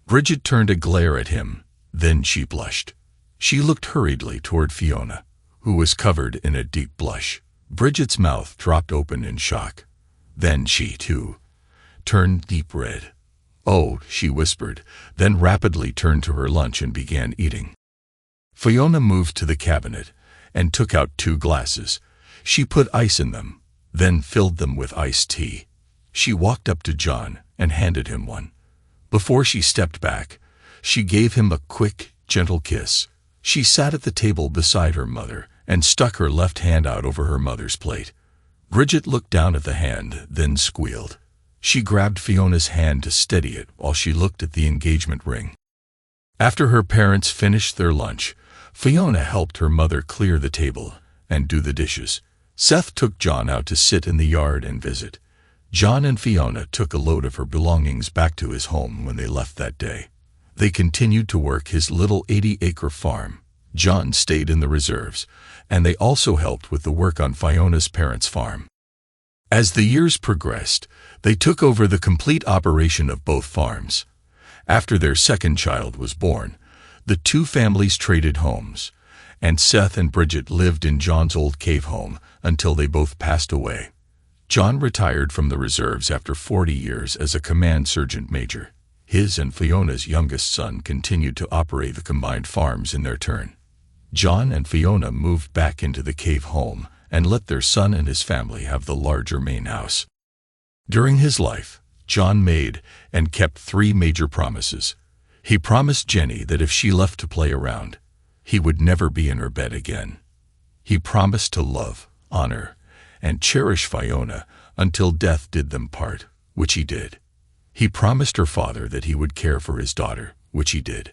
Bridget turned a glare at him, then she blushed. She looked hurriedly toward Fiona, who was covered in a deep blush. Bridget's mouth dropped open in shock. Then she, too, turned deep red. "Oh," she whispered, then rapidly turned to her lunch and began eating. Fiona moved to the cabinet and took out 2 glasses. She put ice in them, then filled them with iced tea. She walked up to John and handed him one. Before she stepped back, she gave him a quick, gentle kiss. She sat at the table beside her mother and stuck her left hand out over her mother's plate. Bridget looked down at the hand, then squealed. She grabbed Fiona's hand to steady it while she looked at the engagement ring. After her parents finished their lunch, Fiona helped her mother clear the table and do the dishes. Seth took John out to sit in the yard and visit. John and Fiona took a load of her belongings back to his home when they left that day. They continued to work his little 80-acre farm. John stayed in the reserves, and they also helped with the work on Fiona's parents' farm. As the years progressed, they took over the complete operation of both farms. After their second child was born, the 2 families traded homes, and Seth and Bridget lived in John's old cave home until they both passed away. John retired from the reserves after 40 years as a command sergeant major. His and Fiona's youngest son continued to operate the combined farms in their turn. John and Fiona moved back into the cave home and let their son and his family have the larger main house. During his life, John made and kept 3 major promises. He promised Jenny that if she left to play around, he would never be in her bed again. He promised to love, honor, and cherish Fiona until death did them part, which he did. He promised her father that he would care for his daughter, which he did.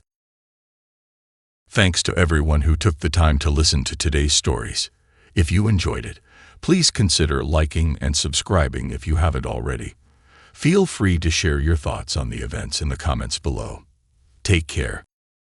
Thanks to everyone who took the time to listen to today's stories. If you enjoyed it, please consider liking and subscribing if you haven't already. Feel free to share your thoughts on the events in the comments below. Take care.